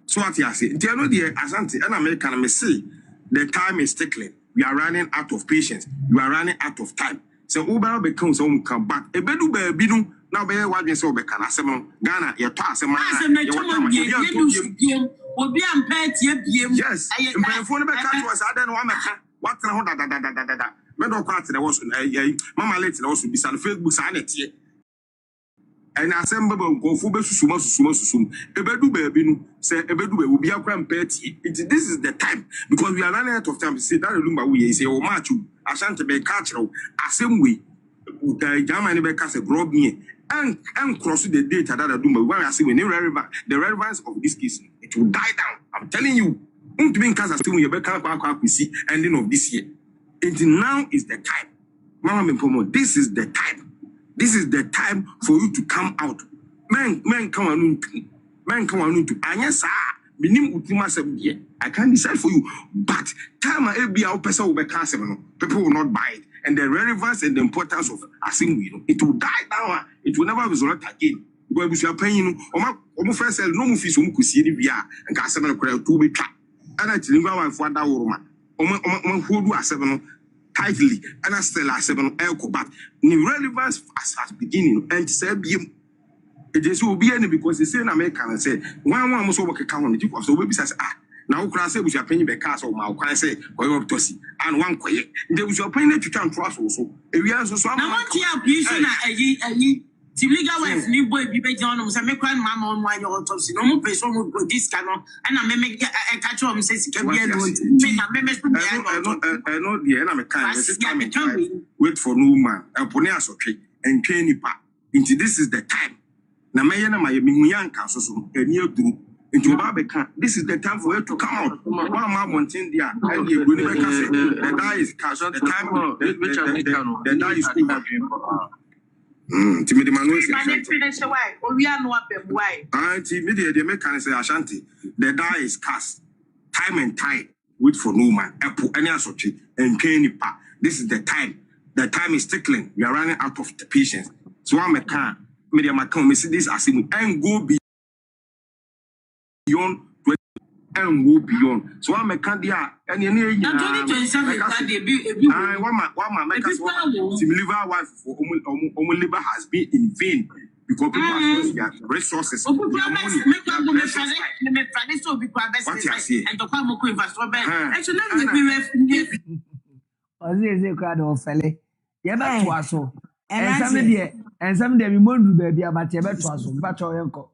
so what you say? They know the Asante and American me say the time is tickling. We are running out of patience. You are running out of time. So Uber becomes home come back. A bedu be now be what we say be can asem Ghana your to asem obi ampet ye biem yes phone be catch was adan wa meka what na ho da me do kwat there was mama late there was be san Facebook sa na tie and assemble go fu be susum ebedu baabi no say ebedu be obi akra mpeti this is the time because we are running out of time say that lumba we say o match asante be catch ro asem we Germany be cast a grab me and cross the data that lumba when I say we relevant the relevance of this case it will die down. I'm telling you to be in Kansas still we be can see ending of this year. Until now is the time. Mama Mpomo, this is the time. This is the time for you to come out. Men come on to Anyasa. Minim ultima sebie. I can't decide for you. But time a be our person will be canceled. People will not buy it. And the relevance and the importance of assembly, it will die down. It will never resurrect again. Because you are paying omo first sell no fees omo kusie ni bia and ka asem na kura to be twa. And I tell you why for that woroma. Omo hold asem no tightly and I still asem no elko but the relevance as beginning and say be it is will be any because they say in America and say one must work account on the tip of so baby says now can say we are paying the cars or my can say or up to see and one quiet they was paying to try and trust also if we are so now what you Team legal wife ni boy bi be John say me kwan mama on one your autopsy no mo person mo go this canon and I me catch am say sika bi no me so bi I know the na me kan wait for no man upon asotwe and train nipa into this is the time na me na my miyanka so eni aduru into Babeka this is the time for you to come out one man wanting there and you go never say the guy is cash the time the guy is over Timmy Manuel we are no why Timmy the American say Ashanti the die is cast time and tide wait for no man any assorti and Kenny pa this is the time is tickling we are running out of the patience so I'm a can media macam me see this as and go beyond and go beyond. So I'm a candia and you need 2027 one make us to live our wife for labor has been in vain because people have lost their resources. What you say? And to come to invest actually yeah back to us and some day we won't do baby about your back to us but your uncle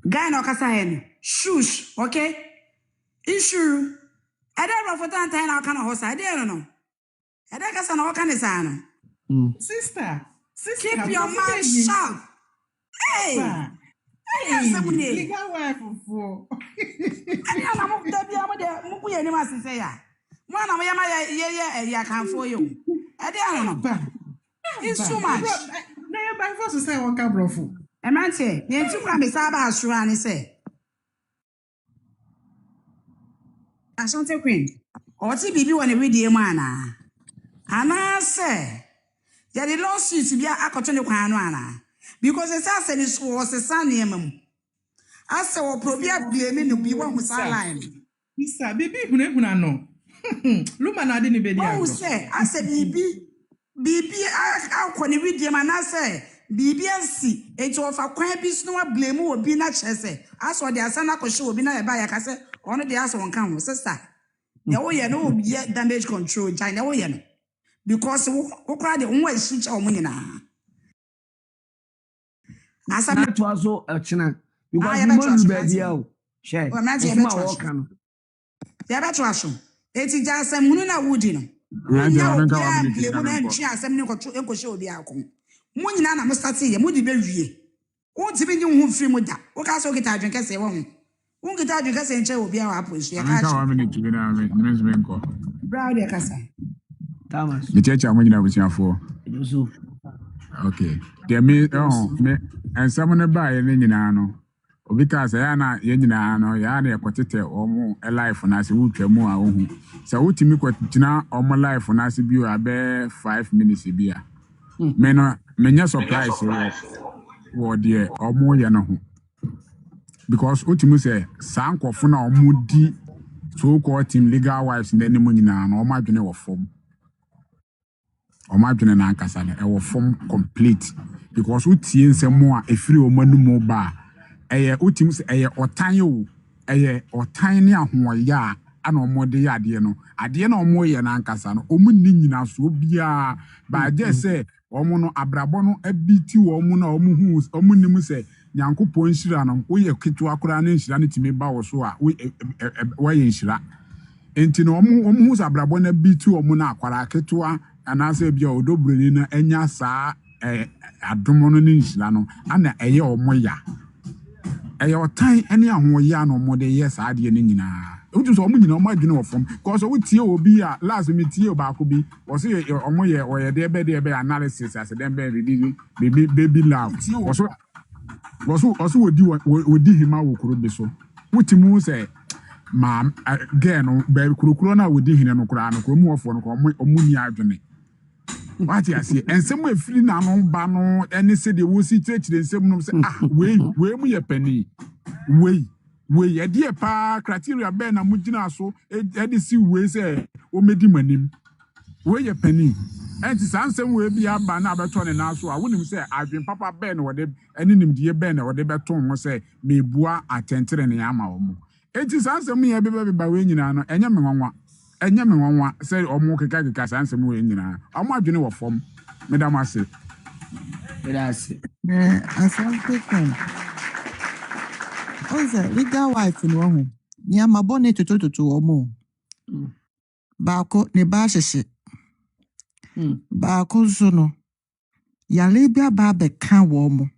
Guy no kasa hen. Shush, okay? Issue. I don't know for that time I can host. I don't know. I don't kasa no kan isa Sister, keep your mouth shut. Hey. Hey, legal wife for. I am not there be am mu ye ni ma sese ya. Mo na mo ya ya kan for you. I don't know. It's too much. Na ya ban for say one ka brofo. Emantie, ye ntu kwa me saba asura ni say. Asante Queen. Oti bibi won ready mu ana. Ana say. Ya the lawsuit bia akoto ne kwan no ana. Because it says ni so was san ne mam. Ase wo probia blame no bi won sa line. Isa bibi hunehuna no. Luma na ade ni be dia. Oh say, ase bibi akoni ready man na say. BBNC, it was a quite business no blame will be not chese. As for the Asana Koshu will be not a buyer, one of the answer one come, sister. No, you know, yet damage control, China, because who cried the only switch or money now. As I'm not also a china, you got to be share. Welcome. The Abatrashum. It is just a Mununa Woodin. Munina na mustati ye mudi bewie won ti bi ni hu firi mu da wo ka so kita adwen kese wo hu won kita adwen kese nche obi a wa posu ya ka ka wa minute bi na me nko brown de kasa Thomas me checha mo nyina busiafo Yusuf okay de me me ensam ne ba ye ne nyina no obi ka sa ya na ye nyina no ya na ye kwotete omo life na se wutwa mu a wo hu sa wutimi kwatina omo life na se bi o abe 5 minutes bi a me no menya surprise wo de omo ye no ho because ultimu say sankofo na omo di so called team legal wives na nemu nyina na omo adwene wo fom omo adwene na ankasa na e wo fom complete because utie nsemo a efiri omo anumu ba eye ultimu say eye otan yo eye otan ne ahoya ana omo de ade no omo ye na ankasa no omo ni nyina so bia ba je say omo no abrabo no abiti omo na omo nim say nyankopon nhira no wo ye ketu akora na nhira no timi ba wo so a wo ye nhira enti no omo hu abrabo na abiti omo na akwara ketu ana say bia ODo BRONII na enya saa adomo no ni nhira no ana eye omo ya your time any ahoya no more the yes ade ne nyina utu so omo nyina omo adwene ofom cause we tie obi a last me tie ba ko bi o se omo ye o ye de be analysis as dem be baby love also wodi hima wo kuro bi so utimu say ma girl no be kuro na wodi hine no kura no ko mu ofo no ko omo ni adwene what you see and some way free na no ba no any say the wo si church den sem no say we mu ye pani we ye de pa criteria be na mugina so e de si we say o medi manim we ye pani and sansem we bia ba na abeto ne na so a wonim say adwen papa be na wode ani nimdie be na wode beto ho say mebua atentere ne ama wo mu enti sansem ye be ba we nyina no enye me nwanwa say omo keka sansem we nyina omo adwene wo fom medam ase asante Oza legal wife no ho. Ni amabone toto omo. Baako ne ba hyehye. Baako so no. Yale bia ba be kan wo mo.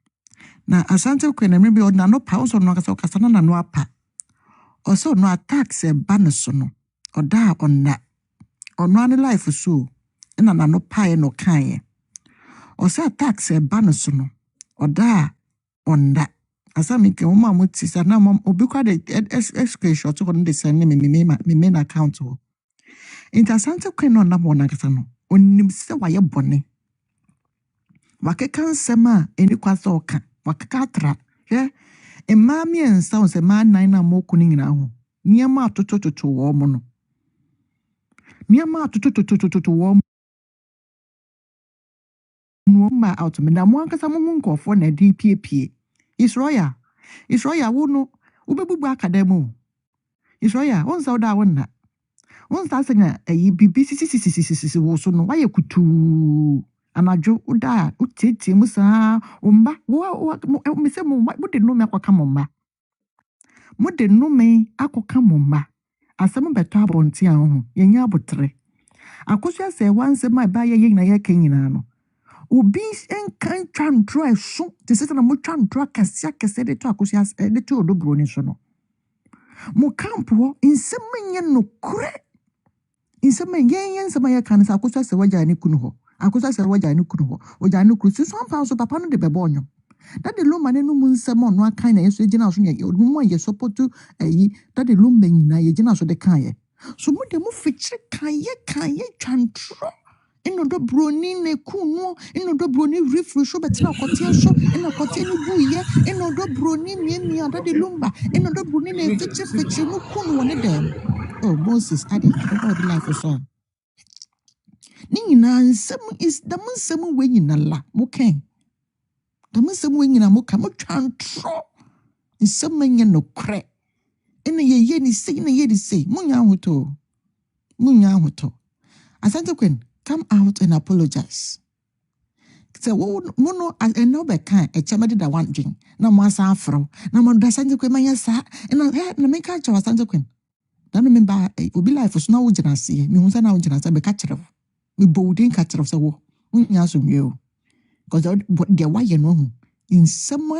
Na asante kwena me bi odna no pa so no kasa na no apa. Oso no attack se ba no so no. Oda onna. Ono ani life so. Na no pa e no kan ye. Oso attack se ba no so no. Oda onna. Asami ke mama muti sa na mom obi kwa de screenshot ko no de send me main account ho. Interessante kwena na mo na kasa no. Onim se waye bone. Wakeka nsema eni kwasa oka. Wakeka atra. Ye emami ensa on se ma nine na mo kunu nyina ho. Niema atotototo wo mo no. Niema atotototo wo no ma out me na mo ankasa mo nkofo na DPP. Israel wo no ubebubu akademo. Israel won sa da won na. Won sa senga bibi sisi wo so no waye kutu. Anajo uda utete musa umba wo me se mo de no me akoka mo mba. Mo de no me akoka mo mba. Asem beto abonti an ho. Yenya abotre. Akosua serwaa nsema ba ye na ye kenyina no. Obi enkan twandro eso te se na mo twandro kese de to Akosua de to ODo BRONII so no. Mo kampo nsema nye no kure. Nsema nye nsema ye kan sa Akosua serwaa jani kunu ho. Akosua serwaa jani kunu ho. O jani kunu so ampa so papa no de bebo onyo. That the LUMBA no mu nsema no akan na yeso gina so nye mo ye support that the LUMBA nyina ye gina so de kan ye. So mo de mo fichire kan ye twandro. ODo BRONII ne kuno, ODo BRONII refresh so betina kote so, kote ni buye, ODo BRONII ni ada de LUMBA, ODo BRONII ne fiche no kuno wone dem. Oh Moses, adi, about the life so. Ni nyina nsem is the nsem we nyina la, mo ken. The nsem we nyina mo ka mo twantro. Nsem nye no kre. Ye ni say, munya hoto. Asante Queen, come out and apologize. So mono as a no be kan e chamade da wan dwen na mo asa afro na mo da Asante Queen manya sa na me ka chawa Asante Queen na no me ba obi life so na wo gina se me hu sa na wo gina se be ka kire me boldin ka kire so wo nya so mwe o because the why you know in some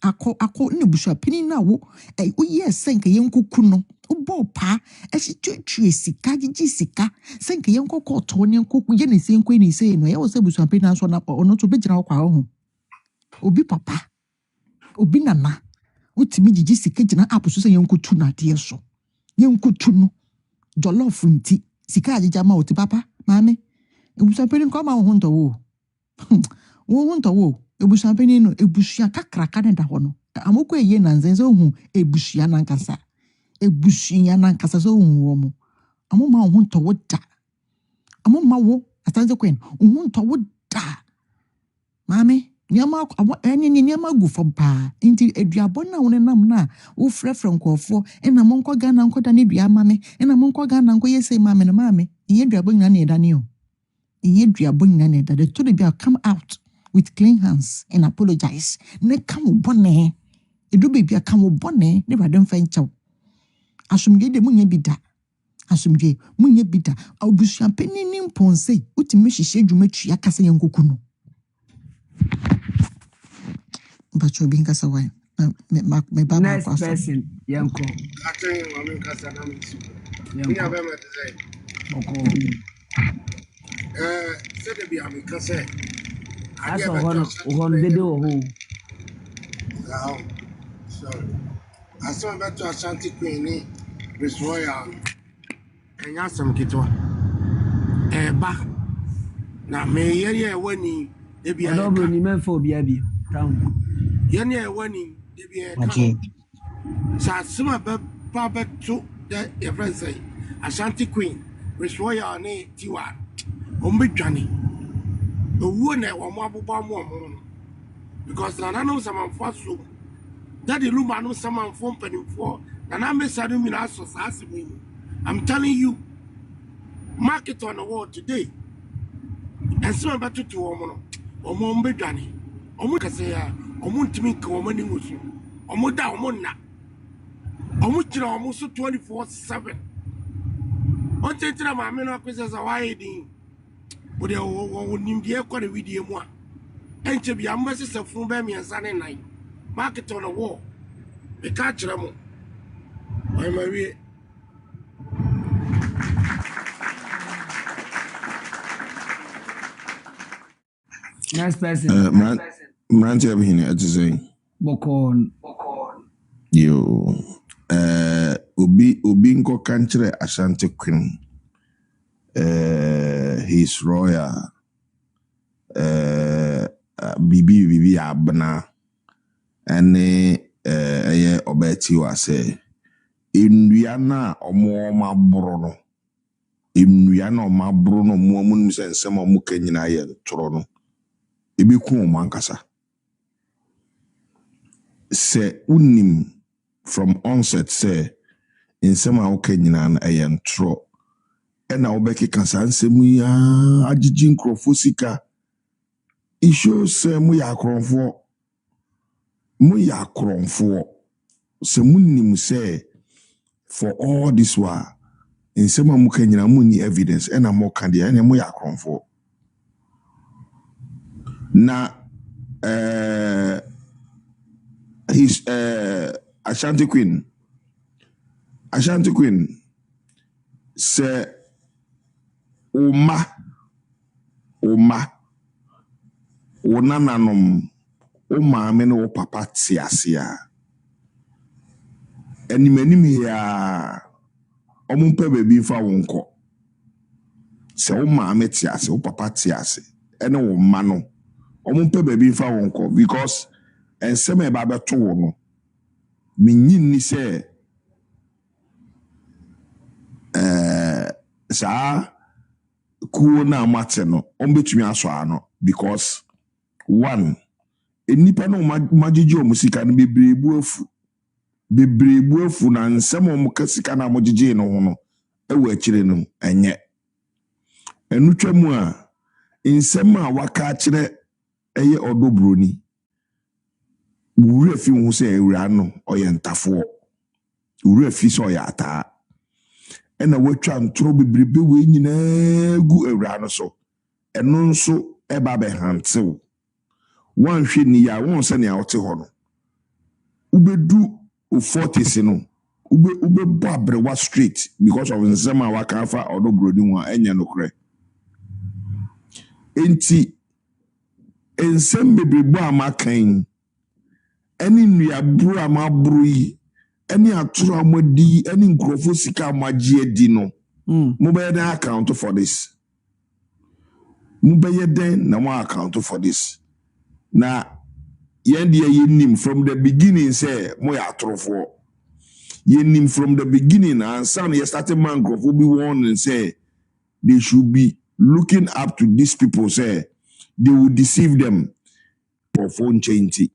ako ne Abusuapanin na wo ye senka yenkuku no ubo pa e twetwe sika gigi sika senka yenkoko to ne nkoku ye ne senko ni sei no ye wo se Abusuapanin na so na ono to begina wo kwa ho obi papa obi nana utimi gigi sika gina apuso se yenkutu na de so yenkutu no jollof nti sika agija ma oti papa maame Abusuapanin ko ma wo ndo wo wo ndo wo Abusuapanin no ebusua kakraka ne da ho no amoko eye na nzenze ohu ebusua na nkasa so ohu wo mo amoma ohu nto wo da amoma wo Asante Queen ohu nto wo da maame Nyama any nyama go from pa into a diabona on a namna, who frefren call for, and a monko gun and cotton mammy, and a monko gun and go say mammy and mammy, in your drabon any Daniel. In your drabon any that the two be come out with clean hands and apologize. Ne come bonnet. It do be a come bonnet, never don't find chow. Assume the moon bida. Assume munye bida. Abusuapanin Ponce, Utimishi said you met Yakasa and Kukuno. But you're being cast away. Next person, Yanko. That's a one video. I saw that to Ashanti Queen, Miss Royal, and Yasam Kito. Back now, may ye winning, they be a double man for Biabi town. Yenny winning, they be a Satsuma Papa to the friend say Ashanti Queen, Miss Royal, ne Tiwa, Umbi Johnny. The one that one more because I know someone for so. That the LUMBA know someone from penny for, and I may say I'm telling you, market on the world today, and so about to woman, or Mombe Johnny, or Mukasea, or Muntimik, or Manimus, or Moda, or Mona, or Mutra, almost 24/7. On Tetra, my men of Christmas are hiding, but they would name the equal video more. And to be ambassador from Bammy and Sunday night. Market on the wall. The catch them. I'm a Nice person. Man, to have him at the same. Bokon. Yo. Ubingo country Ashanti Queen. His royal. Bibi Abna. Ane obeti wa se Indiana omoma brono Indiana oma brono muamun se nsema muke nyina ye trono ebi ku mankasa se unim from onset se nsema muke nyina na ye ntro ena obeki kasa nsemu ya agigi nkrofo sika isho se mu ya akronfo Muya kronfo se munim say for all this while in sema muka nyina muni evidence ena mo kan dia ena muya kronfo na his Ashanti Queen se uma onananom o maame no papa tiasia animanim ya omumpe bebi fa wonko se o maame tiasia o papa tiasia ene wo ma no omumpe bebi fa wonko because enseme ba beto wo no minyin ni se sa ku na mate no ombetumi aso ano because one enipa no magigi omusika no bebrebu afu na nsem omukasika na mogigi no ho no ewa akire no enye enu twamu a nsem a waka akire eye ODo BRONII wura fi hu se ewura no oyentafo wura fi so ya ata ena watwa ntro bebrebe we nyina gu ewura no so eno nso eba be hantew one hwe ni ya won se ne a wote ho no ubedu o 40s no ube babrewa straight because of nsema waka fa ODo BRONII ho enya no kre enti ensem bebrebo amakan eni nua bru amabru yi eni aturo amadi eni nkrofo sika amagie di no mo be den account for this mo be den na mo account for this na yende yenim from the beginning say mo ya atrofo yenim from the beginning and some you started man nkrofo be warned and say they should be looking up to these people say they will deceive them nkurɔfoɔ nkyɛn nti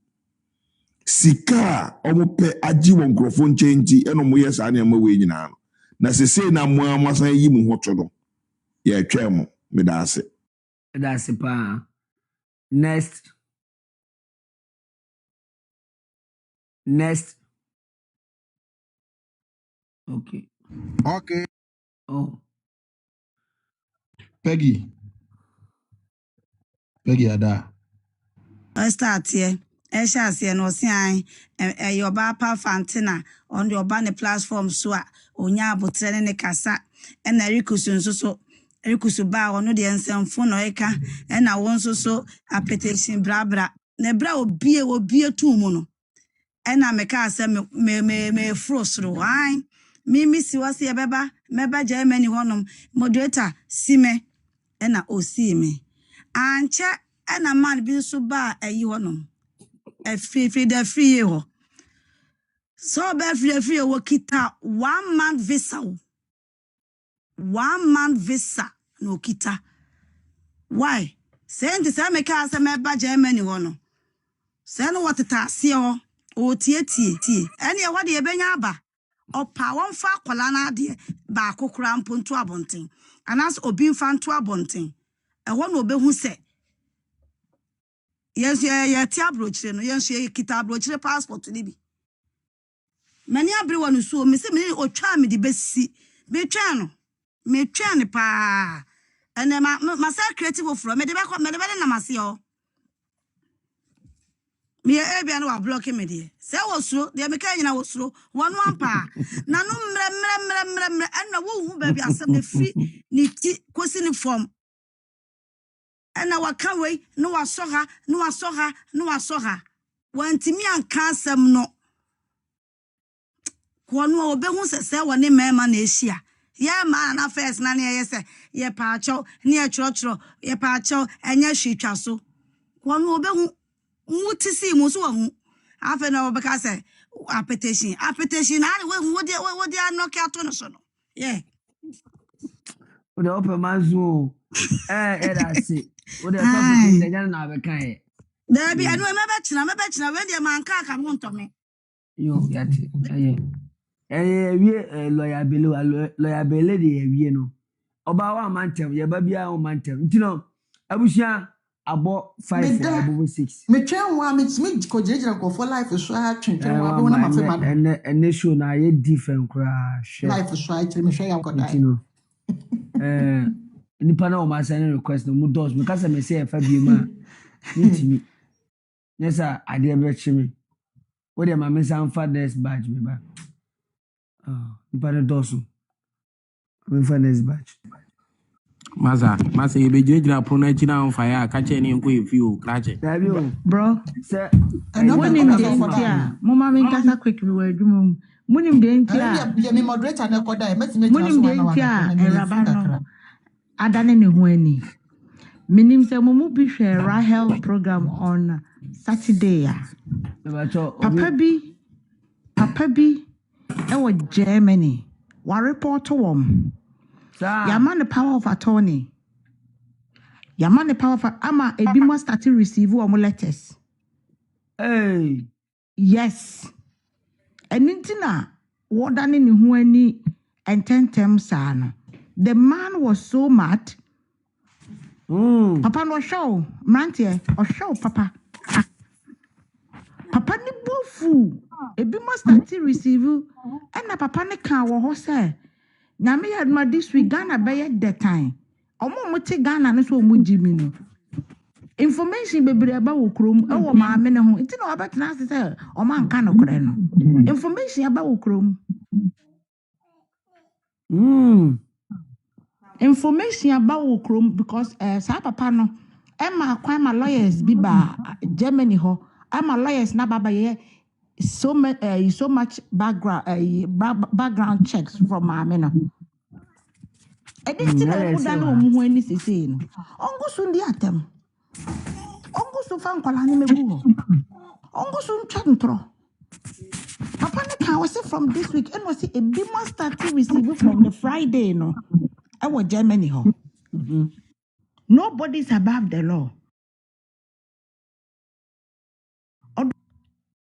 sika a ɔmo pɛ agye wɔ nkurɔfoɔ nkyɛn nti ɛna ɔmo yɛ saa nneɛma wei nyinaa no na sesei na mo asan yi mo ho to no yɛtwɛn mo meda ase. That's it, pa. Next. Okay. Oh. Peggy Ada. I start here. I shall see no sign. Your bapa fantina on your banner platform swa. Onya butrene ne kasa. And I rikusun so. Rikusuba or no the answer phone or eka. And I want so a petition brabra. Nebra will be a 2 mono. And I make us me frostro. I. Mimi si wasi beba. Meba Germany honum. Moderator. Sime. And I see me. Anche and a man be so bad a you honum. A free the free ho. So bad free kita 1 month visa. 1 month visa no kita. Why? Send the same cars a meba Germany one. Send what it has here or tie. Any what the benyaba or power fa kolana de ba kokram punto abonting. And as obin fan to abonting. A one will be who say. Yes, yeah, tablochre no yes, yeah, kitablochre passport to be. Many everyone who saw me say me or try me the best see. Me try pa. And then my creative from me the back me the better na masio. Me e no blocking me there. Say was slow, the American was slow. One pa. Na no mre and na wo baby asem the free ni question form. And now can't wait, no I saw her. When Timmy and Cansam no. Kwanu obe hu se woni mema na ehia. Yeah man na first na ne yese ye pa cho ne e chro ye pa cho enya hwetwa so. Kwanu obe hu mutisi mu so hu. Afa na obe ka se appetition na we hu wo dia knock out no so no. Yeah. The open man's that's it. What the topic is the na be kan. There be anu me be china when the man ka won to me. Yo, yati. We lawyer Bele de we no. Oba wa mantem, ye ba bia o mantem. Nti no, abusua abo 5 or abo 6. Me twen wa me ko jeje ko for life so ha twentwen wa bo na ma fe ma. And show na ye different kra. Life so I tell me share am Nti no. Nipa na o ma send request no mu dos because me say fa bi ma. Nitimi. Yes sir, ade be chimi. What am I missing for this badge me ba? Nipa na dos. Me for this badge. Masa you be judging pro na china on fire catch any nko efi krache. Bro, sir, munim de ntia. Mama me kasa quick we were adwuma. Munim de ntia. Ya me moderator na koda e meti me munim de ntia eraba no. Adane ne ho ani. Minim se mumu bi hwe Rahel program on Saturday ya. Papa bi e wo Germany. Wa report wom. Yaman the power of attorney. Yaman the power of ama ebi must start receive omo letters. Hey. Yes. And intina what done in who any and 10 sana. The man was so mad. Papa no show, mantie or show papa. Papa ni bofu. Ebi must start receive and na papa ne kan wo ho say. Na me had my this week Ghana by that time. Omo mo te Ghana no so mo jimi no. Information bebre aba wo krom e wo maame ne ho. Nti na obetena say o man kan no kore no. Information aba wo krom. Information about wo krom because sa papa no e ma kwan ma lawyers bi ba Germany ho. E ma lawyers na baba ye so much background checks from maame no. E dey still o da no mu ho ani sese no. Ongo so ndi atem. Ongo so fan kwala ni megu ho. Ongo so ntwa ntro. Papa ne can was from this week and was a big master to receive from the Friday no. I was Germany ho. Nobody's above the law.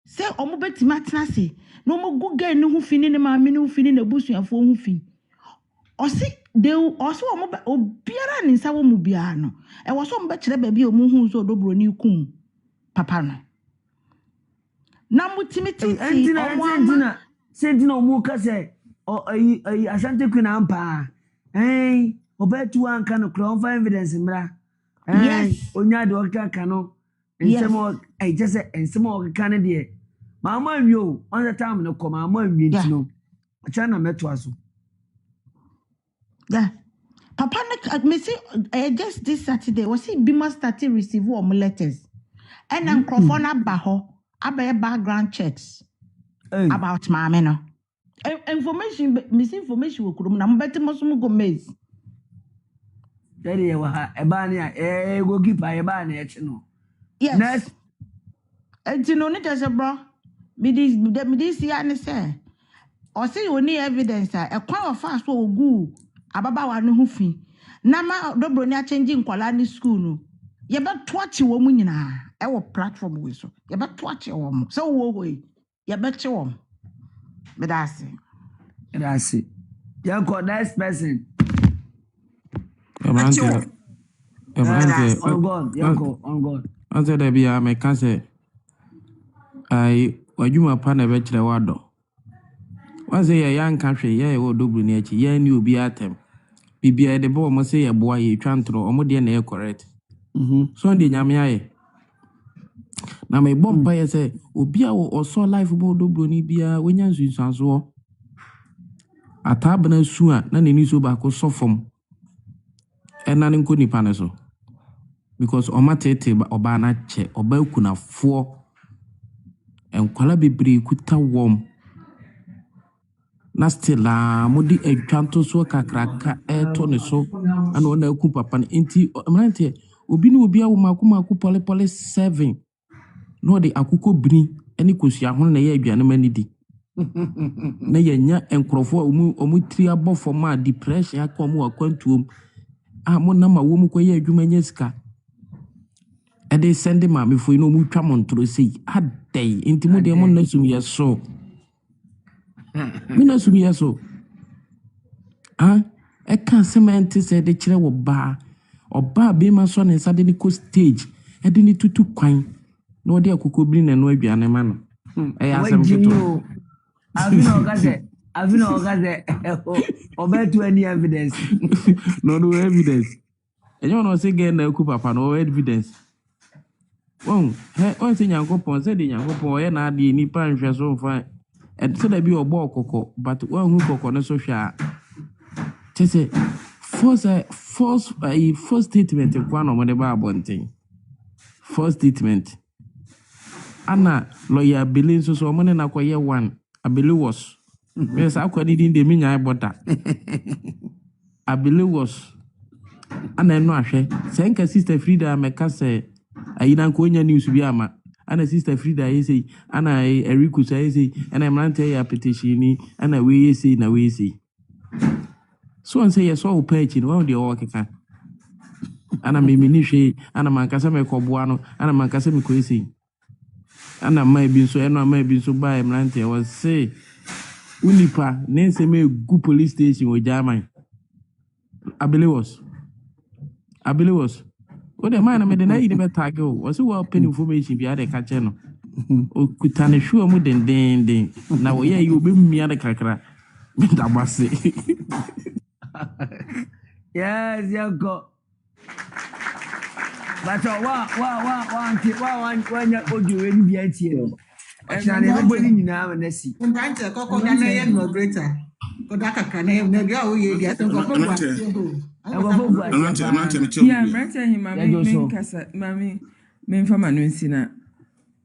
Say omo betima atena se no mo go ga ne ho fini ne maame ne ho fini na busuafo ho fi osi de oso omo obiara ne nsa wo mu bia no e wo so mo be kire ba bi omo hu so ODo BRONII kum papa no na mutimiti entina sentina omo ka se ayi Asante Queen ampa obetu anka no kro on evidence mra yes onya de okaka no nsemo just say nsemo okaka ne de mama anwo on the time no come mama anwo ntino chana meto aso yeah papa me see just this Saturday was he Bima started receive all letters and then crofona baho about background checks about Maame no information misinformation we could na mbeti mosumu go maze Daddy wa eba ne go keep eba na eche no yes next no need to say bro me this year ne say or say you need evidence e kwa of fast so ogu ababa wa ne ho fi na ma ODo BRONII change nkwala ni school no ye be toachi wo mu nyina e wo platform we so ye be toachi wo mu so wo ye be che wo but that's it you got next person on God Ante da bia me ka se ai wadwuma pa na be kire wado waze ye yan ka hwe ye ODo BRONII achi ye ni obi atem bibia de bo mo se ye boa ye twantro omo de na ye correct so ndi nyame aye na me bompa ye se obi a wo so life bo ODo BRONII bia wonya nsunsanso atabna su a na ni so ba ko sofom ena ni nko nipa ne so because omatete oba na che oba kunafo enkwala bebre kuta wom na still modi atwanto so kakraka eto ne so ana ona ku papa nti mrante obi ni obi awo maku pole 7 no de akuko bini eni kosua ho na ye aduane manidi na yenya enkrofo omu tri abofo ma depression akomu akwantuom mo na ma wo mu ko ye adwuma nya sika e dey send maame fo ino mu twa montro sei adai nti mu de mo na sum yeso mina sum yeso e kan cement se de kire wo ba oba be ma so ne sade ni ko stage e de ni tutu kwan na odi akoko bi na no aduane ma no e ya sem kito Avino okaze obetu any evidence no evidence and you know say get na ku papa no evidence on say Nyankopon say de Nyankopon ye na ade ni pa nhwe so fa e say da bi obo okoko but wan hu kokko no so hwa tese first statement kwa no mo de ba abonten first statement ana lawyer Bilin so mo ne na koye one abeli was yes akwani din de minya ibota abeli was ana no ahwe senka sister Frida meka say ayina ko nya news bi ama ana sister Frida yesi ana Eriku say say ana mrante ya petition ni ana we yesi na we yesi so on say yes all page no one dey work kan ana me ni hwe ana mankasa me koboa no ana mankasa me ko yesi ana mai bi so eno mai bi so ba mrante was say unipa nense me gu police station o German abeli was o de man na me de na yi be tag o was we open information bi ade ka che no o kutane hwo mu den na wo ye obi mmia de kakra me da base yes yanko but one audio we bi atie no achane be boni nyina na si Mbante koko da na ye moderator ko da kakra na ye na ga o ye dia so ko gwa yeah Mbante hima me kasa mami me mfama no nsina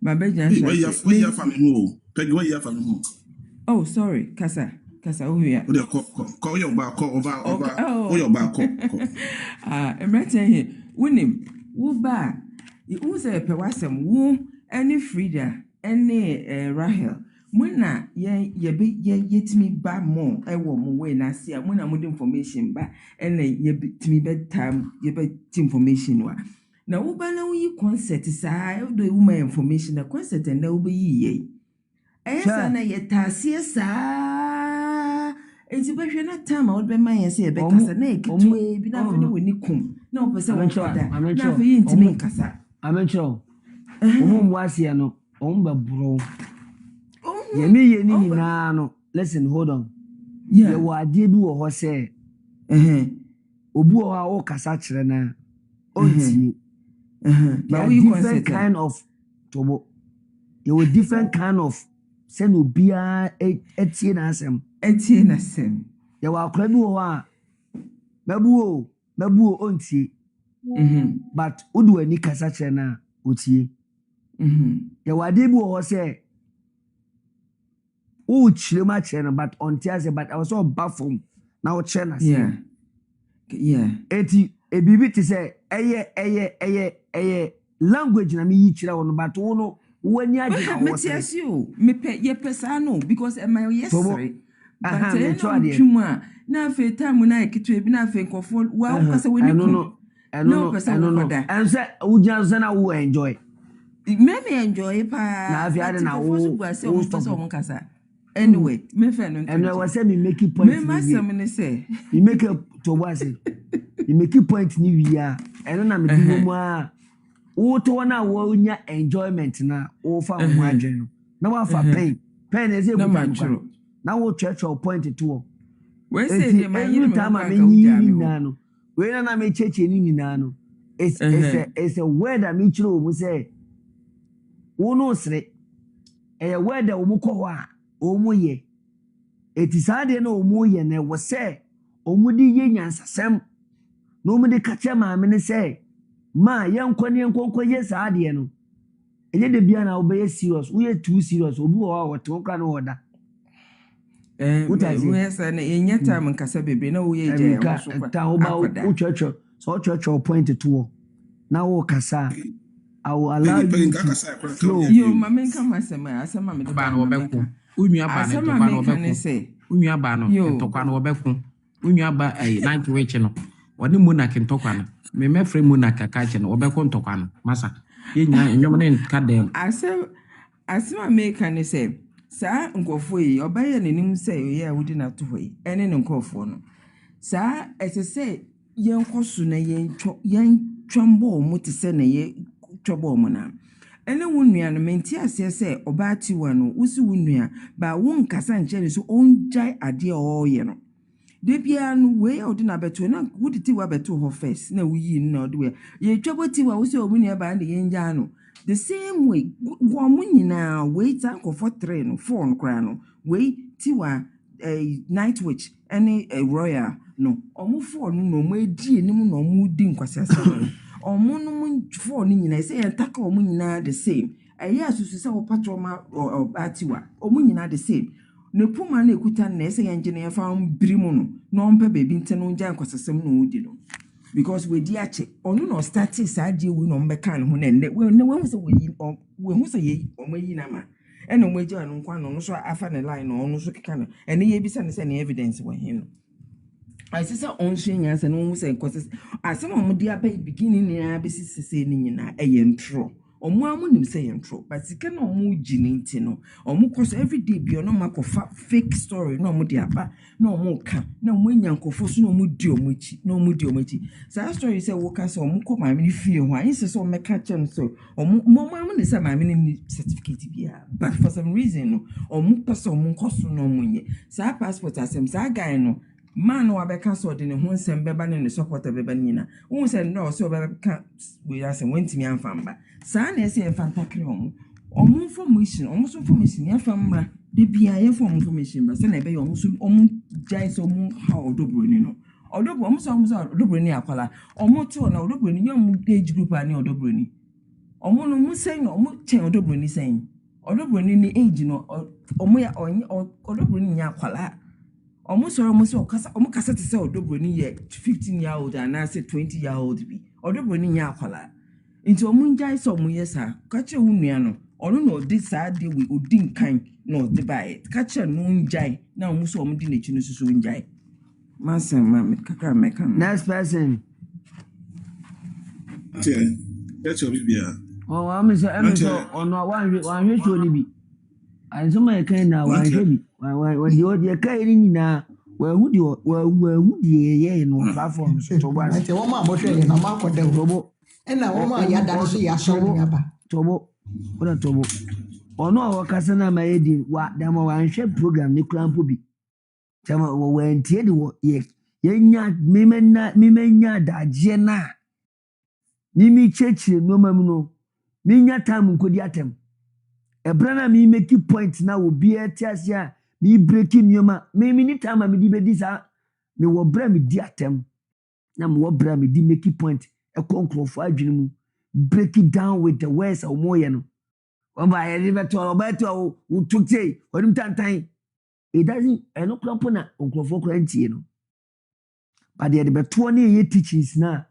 babeja sha we ya fa me ho pegi we ya fa me ho oh sorry kasa o ya ko yo ba ko o yo ba ko Mbante he wonim wo ba wo se pe wasem wo any Frida any Rahel muna ye yetimi ba mo ewo mo we na sia muna mo information ba ene yetimi bedtime ye be information wa na wo ba na wo yi concert sa do wo ma information na concert na wo be yi Esa na yetasie saa. Enti behwe na time a wode ma yen se be kasa na ekitwe bi na fe ne woni kum. Na opese wo foda. Na fe yintimi nkasa. Amencho. Omo asie no, omba bro. Ye ni nyina no. Listen, hold on. Yeah, wadie bi wo ho se. Obu o ha o kasa kire na. Onti. But we different kind of tobo. You were different kind of send obia etie na asem. Etie na asem. Ya wa akra bi wo ha. Mabu o ontie. But odu ani kasa kire na otie. Ya wade bi wo se o chire ma kire na but ontie ase but I was all baffled na o kire na asem. Yeah. Eti ebibi ti say eye language na me yi kire wo no but wo no wani agina wo say you me pe ye pesa no because my yesterday but me twuma na fe time na ekitu ebi na fe nkofo wa kasa woni no and say ujia say na wo enjoy me enjoy pa na afi ade na wo pesa wo kasa anyway me fe no and I was say me make point me masem ne say you make a to what say you make point ni wi a eno na me di mo a wo to na wo nya enjoyment na wo fa ho adwen na wa fa pain e say ku na wo church point to we say dey my you time me ni na no we na me cheche ni na no it's a word that me chiro wo say wo no sre e word that wo mu ko ho a wo mu ye etisade na wo mu ye na wo say wo mu di ye nyansasem no mu di kache maame ne say ma yenkwa yes ade no enye de bia na obey serious we too serious obi wo wa to kra no oda we say na enye time nkasa bebe na wo ye je wo so ta oba wo church so church point to na wo kasa I will allow you to flow. Yo mama nka masema asema me ba no obekwu unua ba no to ba no obekwu unua ba no to kwa no obekwu unua ba night witch no woni monarch ntokwa no me mefre monarch akache no obekwu ntokwa no masa ye nya enwom ne nka dem asema me kan say sa nkofo yi obaye nenim say ye awudi na to hoyi ene ne nkofo no sa ese yenkoso na yentwambo mu te se na ye twabo mu na ene wonnua no menti ase se obaati wano usi wonnua ba won kasa nche ne so onjai ade oye no de bia no we odi na beto na wuditi wa beto ho first na wuyi na odi we ye twaboti wa usi obunua ba de yenja no the same way wo mu nyina we tank for 3 no 4 no kra no we ti wa night witch any royal no omu 4 no no mu edi enim no mu di nkwasasa no omu no mu 4 ni nyina say entaka omu nyina the same aya asusu say wo patroma atiwa omu nyina the same ne puma na ekuta na say yenje na fa mbirimu no no mpa bebi nteno nja nkwasasam no odi no because we di ache onu no start sa die we no mbeka no ho na ne we say we hu say ye omayi na ma ene omaji anu nkwa no so afa ne line no onu so keka no ene ye bisa ne say ne evidence we hin no I say on shenya say no say nkwasas asem omudi aba beginning ni abesi sese ni nyina eye ntro omu amunim say ntro but sike na omu gini nti no omu koso every day bi ono makofa fake story na omu di aba na omu ka na omu nyankofo so na omu di omuchi sa story say wo ka say omu ko maame ni fie ho ayin say so meka chem so omu mamu ni say maame ni certificate bia but for some reason no omu person omu koso na omu nye sa passport asem sa guy no man wa beka so de ne ho nsem beba ne supporter beba nyina wo say no so beka we asem wentimi amfamba sa na ese enfantakre omu information omu so information ya famra de bia ya form information ba se na ebe omu so omu jai so omu ha odobroni no odobro omu so odobroni akwala omu to na odobroni nyam age group ani odobroni omu no mu say no omu chen odobroni say odobroni ni age no omu ya odobroni nya akwala omu so kasa te say odobroni ye 15-year-old and I say 20-year-old bi odobroni nya akwala into omu njai so omu yesa kache unua no ono no di sa de we odin kan no de buy kache no njai na omu so omu di na chi no susu njai masem mama kaka meka next person that's your bibia oh I'm so ono wan hwe cho ni bi And some I can now one heavy. When the audio carrying now, where would you no platforms to one? Nti wo ma mo hwe na ma kwada wo. Na wo ma ya dan so ya so nyaba. Tobo. What tobo. Ono awakasa na ma yedi wa dem wa nhwe program ne krampo bi. Chama wo wentie de wo ye yenya mimenya daje na. Mimi chechi no mamu no. Minya time nkodi atem. Ebrana mi make point na obi etiase a mi breaking nyoma. Me ni time mi di bedi sa me wo bra mi di atem. Na me wo bra mi di make point e konkrofo adwene mu. Break it down with the words of moye no. Oba ye beto utute onim tantan. It doesn't no krampo na onkrofo krantie no. But the beto na ye teachings na.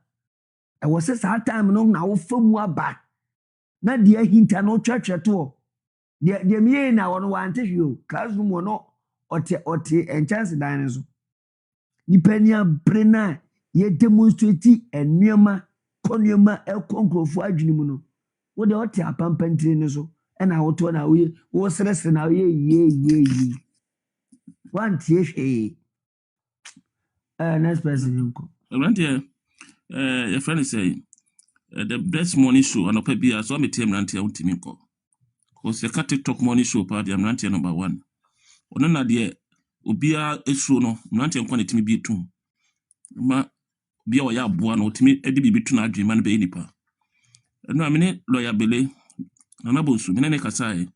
I was say that time no na wo famu aba. Na de hinta no church to. De me na wono wante hwe classroom wono ote enchance dan so. Nipania brena ye demonstrate enema konyoma elkonkrofo adwene mu no. Wo de ote apampantire ne so. Na wo to na wo sresre na ye. One tie next person nko. Around here, your friend is saying the best morning show and opebia so me team rantia untimi nko. Because the TikTok morning show party am rantia number 1. Ono na de obia esuo no rantia nko na timi bi tum. Ma bia o ya aboa no timi edi bi tu na adwema no be nipa. No amene lawyer bele na bonsu me ne kasae.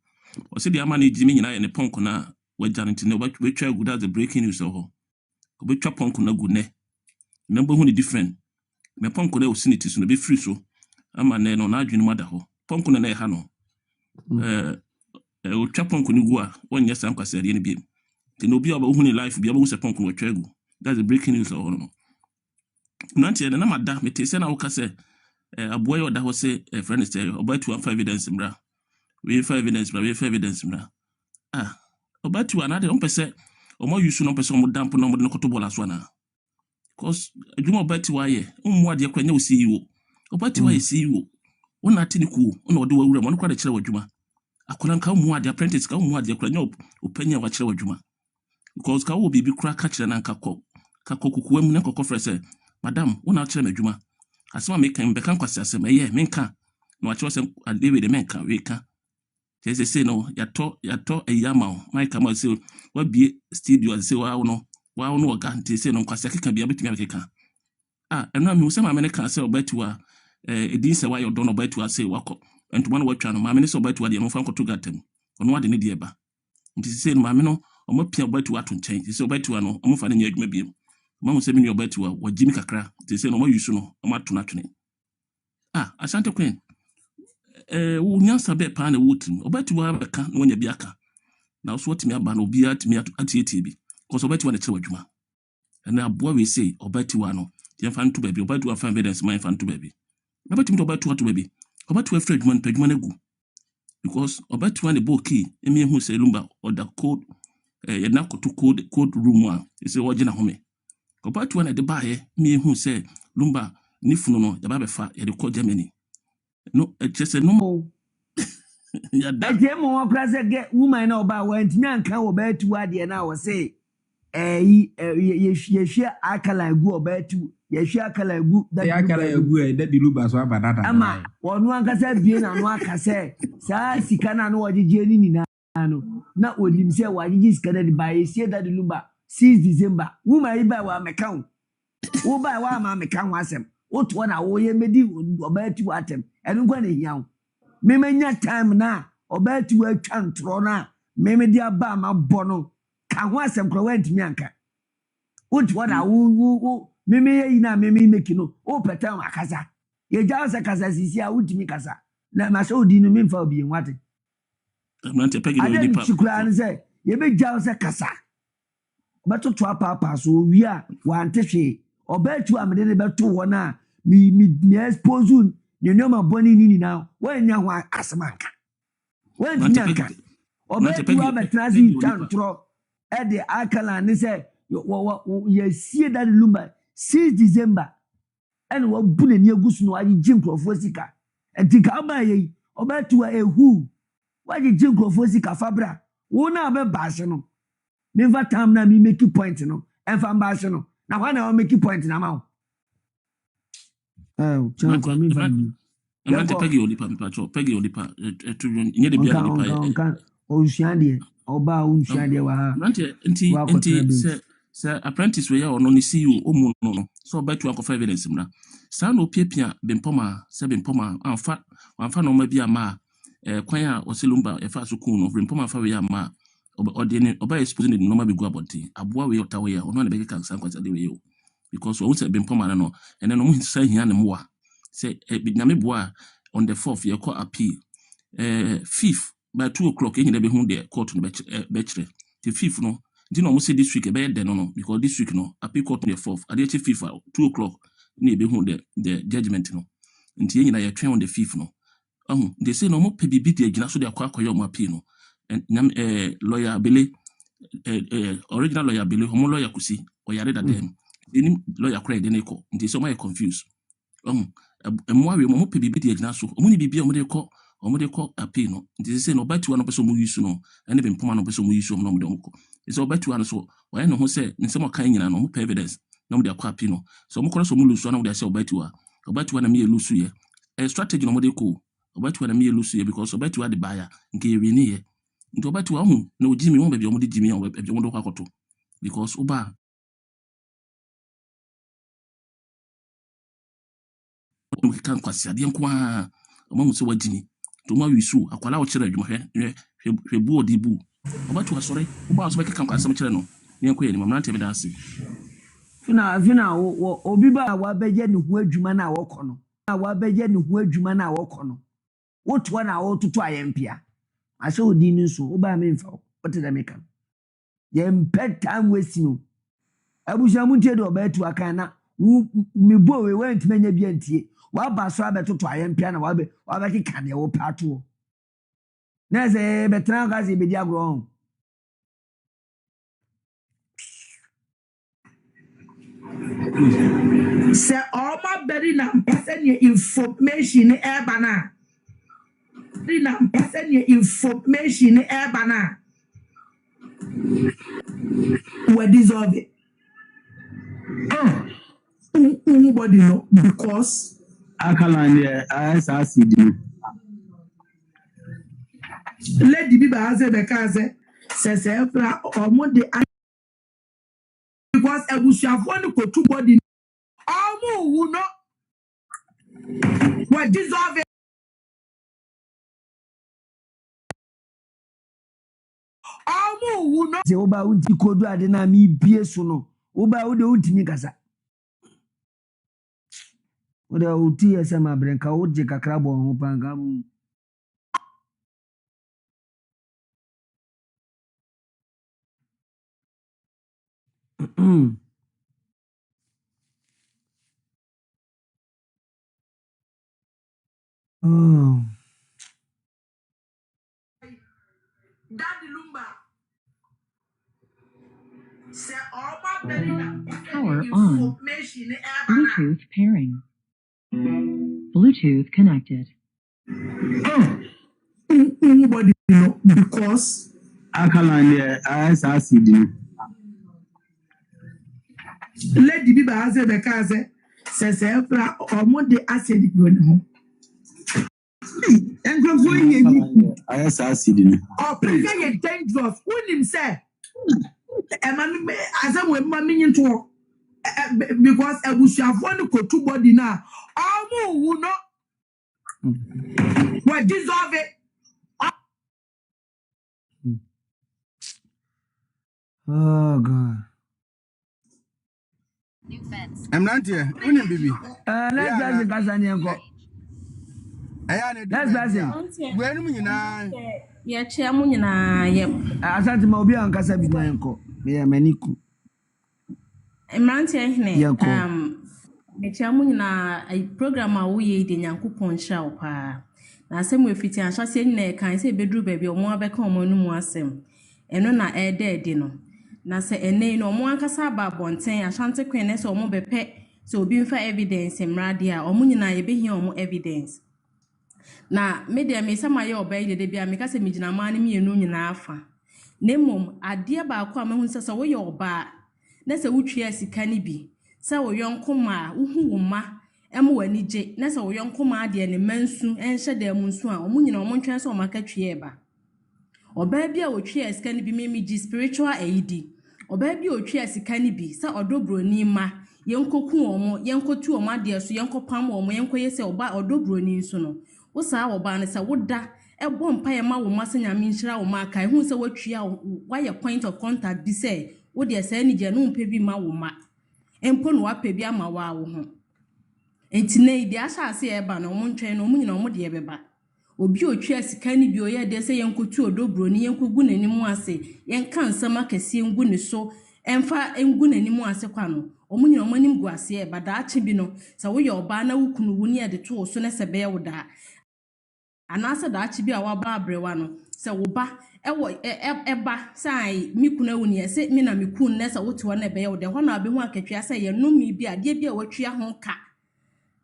O se de ama na ejimi nyina ye ne ponko na wagya nti ne obetwa good as the breaking news ho. Obetwa ponko na gu ne. Number who different. Me ponko na osiniti so no be free so. Ama ne no na adwene mu ada ho. Ponko na e ha no. O twa ponko ni gu a wonye sam kwasere ne bi. Ti no bi oba hu ni life bi oba se ponko no twa gu. That's the breaking news ho no. Nanti na mada me te se na wo ka se aboy oda ho se friend say oba to am evidence mra. We for evidence mra. Oba to another on pese o mo use no pese o mo damp no mo de koto bola so na. Cause adwuma oba ti wa ye ummu ade kwanya o CEO. Oba ti wa ye CEO. Wona atini ku ona ode wawura mo no kwa de kire wadwuma. Akola nka ummu ade apprentice ka ummu ade kwanya opanya wa kire wadwuma. Because ka wo bibi kura ka kire na nka kokukuwa mu na kokofre se madam wona akire madwuma. Asema me kan be kan kwase asema ye menka na wa kire se adewe de menka we ka. They say no, yato a yama, my come say, what be studio and say, wow, no, guarantee say no, because I can be able to make and now you say, my man can say, bet to a didn't say why you don't know bet to a say, walk up, and to one watch channel, my minister bet to a young uncle to get them, on what they need ever. And he said, my man, or more peer bet to what to change, so bet to a no, I'm finding you maybe. Mamma said, your bet to a what Jimmy Kakra, they say, no more you should know, I'm not to naturally. Asante Queen. Nyansa be pa na wotim obatu wa beka no nya biaka na so wotimi aba na obi atimi atietie bi cause obatu wa na kire wadwuma na aboa we say obatu wa no ye fa nto baby obatu wa fa evidence man fa nto baby na batimi obatu wa to baby obatu wa fra adwuma no adwuma na gu because obatu wa ne boki emi ehu say lumba or the code ye na koto code room a say wogina home obatu wa na de baaye mi ehu say lumba ni funu no ya ba be fa ye de ko Germany. No, just say no more. Yeah, that time one present get woman about when Tian can obey to what the now say. Ye share akala go obey to ye share akala go that akala go that be luba so banana. Ama one one can say bien and one can say, Sa Sikana no Jenny Nina. Not what him say what he is connected by say that the lumba 6 December. Woman buy one account. Who buy one my account was him. What one I owe ye medi obey to atem. And when he young. Memenya time na obey to a chantrona. Meme dia ba ma bono. Can was some crowent mianka. What I woo meme na meme making no petam akasa. Ye jasa kasa sisi a utimi kasa. Na maso dinu min for being what. I didn't chukran say, ye be jasa kasa. But to papa so we are one tishy. Obey to am de be to one me expose you. You know my bonny nini now. When you want asmanka. When Yanka. Obey to have a transit chantro at the Akala and say, you see that lumba 6 December. And what bully near Gusno, I Jim Crofosica. And think how by ye, obey to a who. Why did Jim Crofosica Fabra? wo na be baase no me fa time na me make point no enfa baase no na kwa na make point na ma wo chan kwa me fa ni Emante pegi olipa mpacho pegi olipa etu nye de bia olipa on onsuade oba onsuade wa ha emante enti se apprentice we ya ono ni CEO omu no so betu akọ evidence mna sa no piapia bempoma se bempoma amfa no ma bia ma kwan a oselumba efa so kun no bempoma fa we ya ma odene oba expose ne no ma begu abonti aboa we otawe ya ono na be kan san kwasa de we yo because wo se bempoma na no ene no mu hisa hia ne moa se nyame boa on the 4th ye call appeal 5th by 2 o'clock you be hu the court no be chere the 5th no di no mo say this week e be den no because this week no appeal court on the 4th at the 5th 2 o'clock ni be hu the judgment no nti ye nyina ye twen on the 5th no they say no mo pe bibi de agina so de akwa yo mo appeal no lawyer Bele original lawyer Bele homo lawyer kusi o yare da dem ni lawyer cry de neko nti so my confused emwa we mo pe bibi de agina so omo ni bibi o mo de ko appeal no nti say no batu no person mo use no ene be mpoma no person mo use no mo de mo ko so batu no so o ye no ho say nsem o kan nyina no mo pe evidence no mo de akwa appeal no so mo kono so mo lose no mo de say obatu na me lose ye strategy no mo de ko obatu na me lose ye because obatu de buyer nke ye ni ye nti obatu hu na oji mi mo be bi o mo de jimi o be mo do kwa koto because oba no kan kwasi ade nko a mo so wajini to ma wisu akwala o kire adwuma hwe bu odi bu obatu asore oba so be kan kwasi mo kire no ne nko ye ni mamna tebe danse fina obi ba wa beje ne hu adwuma na wokọ no wa beje ne hu adwuma na wokọ no woto na wototo ayempia ase odi ni so oba me mfa wote da meka ye mpet time wesi no abusha muntie do ba tu akan na me bo we went menya bia ntie wa ba so abetoto ayempia na wa be kika de wo pato na ze betra ga ze be di agro Se oma beri na mpase ni information ni ebana. Beri na mpase ni information ni ebana. We dissolve it. Nobody know because Akalande ASU. Lady Biba has a bekaze says omo de because Abusuapanin ko two body omo who no we dissolve it. Omo who no se oba unti kodu ade na mi bie so no oba wo de untimi kasa wo de uti esema brenka wo je kakra bo ho panga oh Daddy Lumba say oma beri na Power on. Bluetooth pairing. Bluetooth connected. Nobody know because Akalande ASU. Lady Biba has a bekaze says omo de acid go no. ASU. Oh, pretty dangerous. When him say, as I'm with mammy into because Abusuapanin ko two body now. Omo who no we dissolve it. oh god Emrantie, unim bibi. let's just kasa ni enko let's listen Wenum nyina. Ye chia mu nyina ye. asante ma obi an kasa bi na enko me maniku Emrantie hene ye chia mu nyina program a wo ye de Nyankopɔn hya wo pa. Na asɛm efiti ahyase nyina kan sɛ beduru ba bi ɔmo abɛka ɔmo no mu asɛm. Eno na ɛde no. Na sɛ ene no ɔmo ankasa ba bonten Ashanti Queen sɛ ɔmo bɛpɛ sɛ obi mfa evidence mrade a ɔmo nyina ye behia ɔmo evidence. Na me de me sama ye obey de bia me ka se me gina ma ne me enu nyina afa Nemom adeɛ baako a mahu sɛ woyɛ ɔbaa na sɛ wotwea sika ne bi sɛ wo yɔnko ma wohu wo ma ɛmo wani gye na sɛ wo yɔnko ma adeɛ ne mansu ɛnhyɛ da mu nsu a ɔmo nyina ɔmo ntwɛn sɛ ɔmo aka twea ba ɔbaa bi a wotwea sika ne bi memi gye spiritual aidi ɔbaa bi a wotwea sika ne bi sɛ ɔdɔ broni ma yɛnkoku ɔmo yɛnkotu ɔmo adeɛ so yɛnkɔpam ɔmo yɛnkɔyɛ sɛ ɔdɔ broni nso no wo saa ɔbaa no sɛ woda ɛbɔ mpaeɛ ma wo ma sɛ nyame nhyira wo ma aka ɛhu sɛ watwea wayɛ point of contact bi sɛ wo deɛ sɛ ne gya no mpɛ bi ma wo ma empo no wapɛ bi ama wa wo ho enti na idi ahyase eba na ɔmo ntwɛn na ɔmo nyina ɔmo de bɛba obi otwea sika ni bi oyɛ de sɛ yɛnkotu odobro ni yɛnkogu n'anim ase yɛnka nsɛm akɛse ngu ne so ɛmfa ngu n'anim ase kwa no ɔmo nyina ɔmo anim gu ase eba daakye bi no sɛ woyɛ ɔbaa na wukunu wo ne yɛde to so na sɛ bɛyɛ wo daa anasa daakye bi a waba abrewa no sɛ wo ba ɛwɔ ɛba sai mikuna wo ne yɛsɛ me na mikun na sɛ wote na bɛyɛ wo de hɔ na abehu akatwea sɛ yɛ nomi bi adeɛ bi a watwea ho ka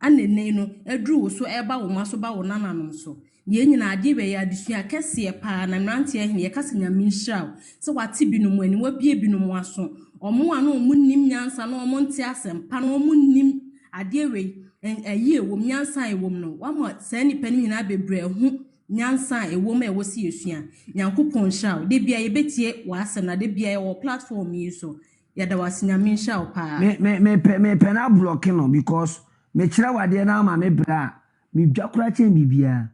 anene no aduru wo so ɛba wo ma so ba wo nananom so ye nyina adeɛ bɛyɛ adesua kɛseɛ paa na mmerante ahene yɛkasa nyame nhyira sɛ wate binom ani wabie binom aso ɔmo ano ɔmo nim nyansa na ɔmo nte asɛmpa na ɔmo nim adeɛ wei ɛyie wom nyansa ɛwom no wama saa nipa ne nyina bebree hu nyansa ɛwom ɛwɔ si esua nyankopɔn hyira de bia yɛbetie wase na de bia yɛwɔ platform yi so yɛda wase nyame nhyira paa me pena block no because me kyerɛ wade na ma me bra me dwa kora kyɛn bibia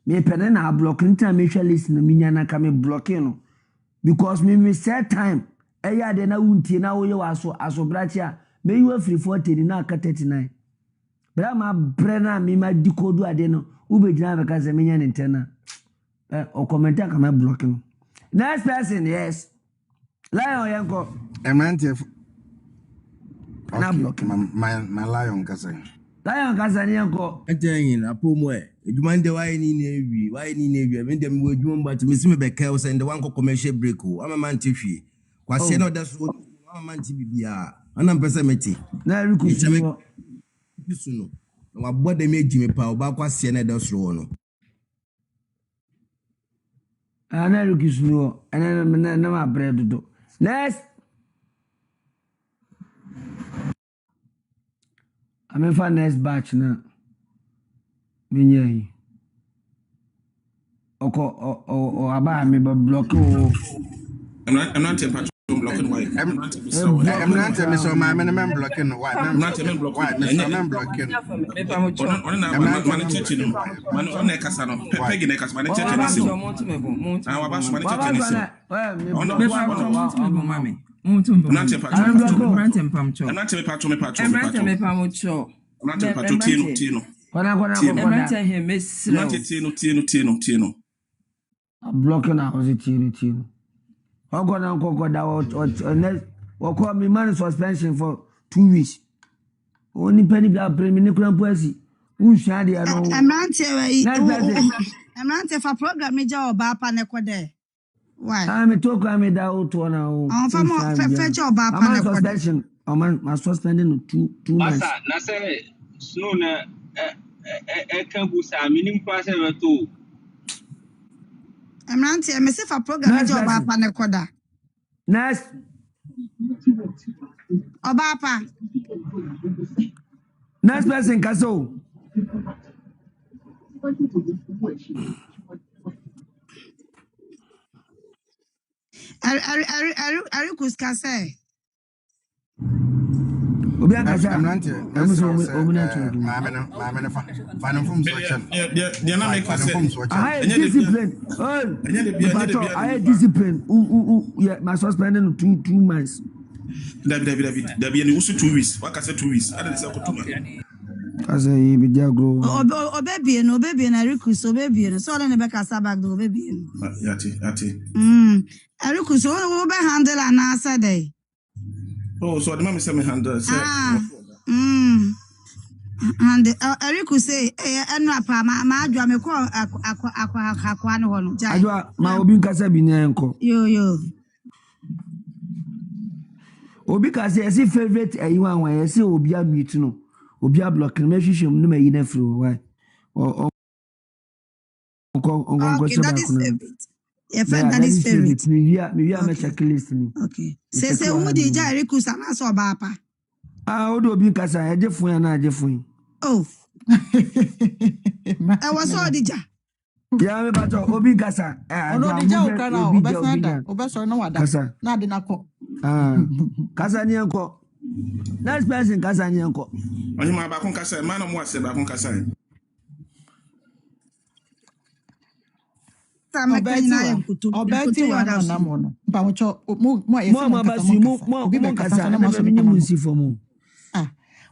me pena na block nta me hwɛ list no me nya na ka me block no because me set time ɛyɛ ade na wuntie na woyɛ waso brachi a me you free 40 na aka 39 bra ma bre na me ma decode ade no ubegyina beka se me nya ne ntena o comment aka me block no next person yes lion yanko emantie na block my lion kasa ni yanko atenyin apomo edwuma nde waye ni na ewi me dem wo edwuma mba to me si me beka o se nde wan commercial break o amama nte hwie kwase na odaso amama nte bibia ana mpese meti na rikusu no na wabode me ejime pa oba kwase na odaso no ana rikusu no ana na ma bread do next I'm for next batch na minye o aba me block o I'm not blocking why I'm not so my man blocking why I'm not blocking why I'm blocking man church no man on e kasa no pegi ne kasa man church ne sim ah wa ba so man church ne sim blocking house tino Ogo da o call me man suspension for 2 weeks. Only penny bla premi ne kura poasi. Unhwa de no. Emrante fa program me ja oba pa ne kode. Why? Me talk am da o to na o. Fe ja oba pa ne kode. Suspension. O man ma suspending 2 months. Asa na say snow na kan busa minim kwa se to. Emrante me se fa program me ja oba pa ne koda. Next. Oba pa. Next person kaso. Ari kuskase. Obi akasa Emrante maame fan from section dia na make say discipline I discipline yeah my suspending 2 months David ni usu 2 weeks waka say 2 weeks ada say ko 2 months asa yi bi dia grow obebie na request obebie no so ole ne be kasa back do obebie no yati request wo be handle ana say dey. Oh, so the mama say me handle say and Eric say enu apa ma adwa me ko akwa ne ho no adwa ma obi nkasa bi nyan ko yo obi ka say esi favorite ayi wan esi obi a mute no obi a block no me hwehwem no ma yi na free why okay that is favorite Your friend Daddy's favorite. Me a checklist ni. Okay. Say who did ja Eric Usama so bapa. ODo bi kasa e je fun ya na je fun. Oh. I was so dija. Ya me bato obi kasa. Ono dija okra na obesanda. Obeso na wada. Na de nakọ. Kasa ni enko. Next person kasa ni enko. Ohima ba kon kasa, man no mo ase ba kon kasa. Obeti wa na mo no. Mpa mo cho mo yesi mo kasa mo. Obi be kasa na mo so mo si fo mo.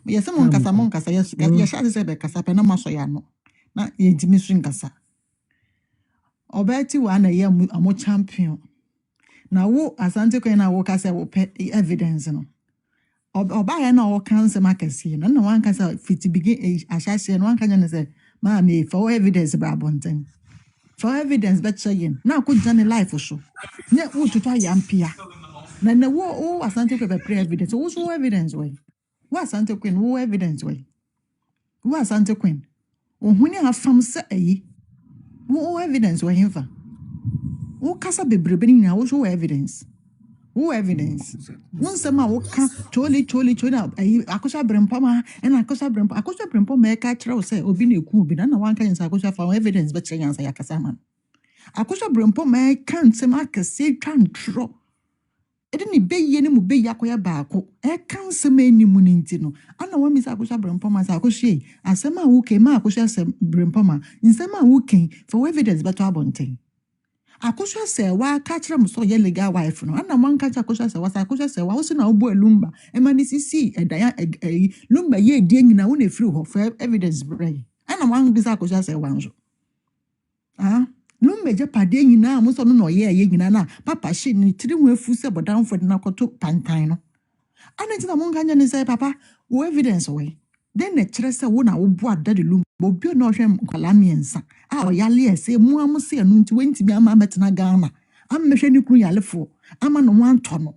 Yesi mo kasa ya sha se be kasa pe na mo so ya no. Na yentimi so nkasa. Obeti wa na ye amo champion. Na wo asante kwen na wo kasa wo pe evidence no. Oba ya na wo kanse makasi no na wan kasa fiti begin ashase no wan kanya ne se Maame for evidence ba bonten. For evidence bet saying na ko jane life so. Ne wo tutu ayampia. Na wo asante kwen pre evidence. Wo so evidence we. Wo asante kwen wo evidence we. Wo asante kwen. Ohuni afam se ayi. Wo evidence we himfa. Wo kasa bebrebe ni na wo so evidence. Wo evidence. Won sama wo ka choli Akosua brempama and Akosua brempa me ka kire wo se obi na eku obi na wan ka nsa Akosua fa evidence be kire nsa yakasa man. Akosua brempa me kan se ma kase twan tro. Ede ni be ye ni mu be yakoya baako. E kan se ma ni mu ni nti no. Ana wa mi sa Akosua brempa ma sa Akosua asema wo ke ma Akosua se brempa ma. Nsema wo ken for evidence be to abonten. Akosua serwaa ka kire mo so ye legal wife no ana man ka kire Akosua serwaa wo se na obo LUMBA e ma ni sisi edan LUMBA ye die nyina wo na free ho for evidence bray ana man bisa Akosua serwaa nso LUMBA je pade nyina mo so no ye nyina na papa she ni tiri ho afu se bodan fo na koto pantan no ana ntina mo nganya ni say papa wo evidence we then na kire se wo na wo bo adade LUMBA obi na ohwe nkwala miensa a oyale ese mu amse anu nti wentimi ama metena Ghana ammehwe ni kru yalefo ama no wanto no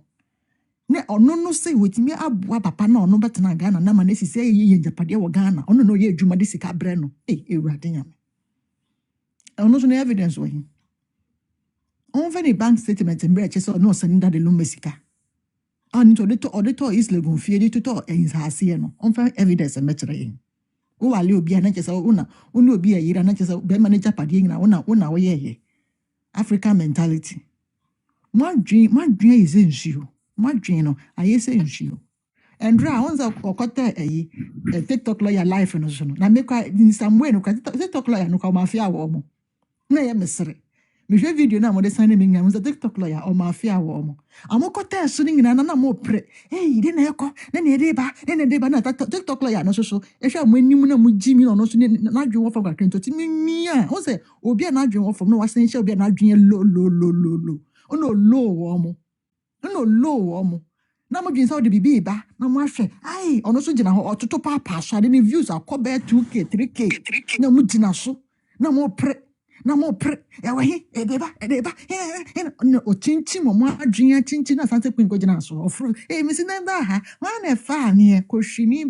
ne ono no se wetimi aboa papa na ono betena Ghana na ma na sisi ye japade wo Ghana ono no ye adwuma de sika bre no ewurade nyame ono so na evidence we on fa ni bank statement mbre che so no senda de LUMBA sika ani to auditor is legon fie de to ensase no on fa evidence metre yin wo wale obi na chesa una obi ayira na chesa be manager pade nyina una wo ye African mentality madwin is nsuo madwin no ayese nsuo endra onza okota TikTok lawyer life no so no na make in some way no TikTok lawyer no ka mafia wo mo na ye mesere me hwe video na mo de sane me nyam za TikTok lawyer o mafia wo mo amokota so ni nyina na mo pre de na ekọ na ne de ba na TikTok lawyer no so e hwa mo anim na mo jimi no so na dwen wo fam ka krento ti mia o se obi na dwen wo fam no wasen hwe obi na dwen lo ono lo wo mo na mo dwen sa o de bibi ba na mo ahwe ai ono so gina ho ototo papa so ade ne views akobe 2k 3k na mo gina so na mo pre ewe edeba no o chinchi mo adwin chinchi na sante kwin ko gina so ofru misi na ba ha wa na fa ne koshini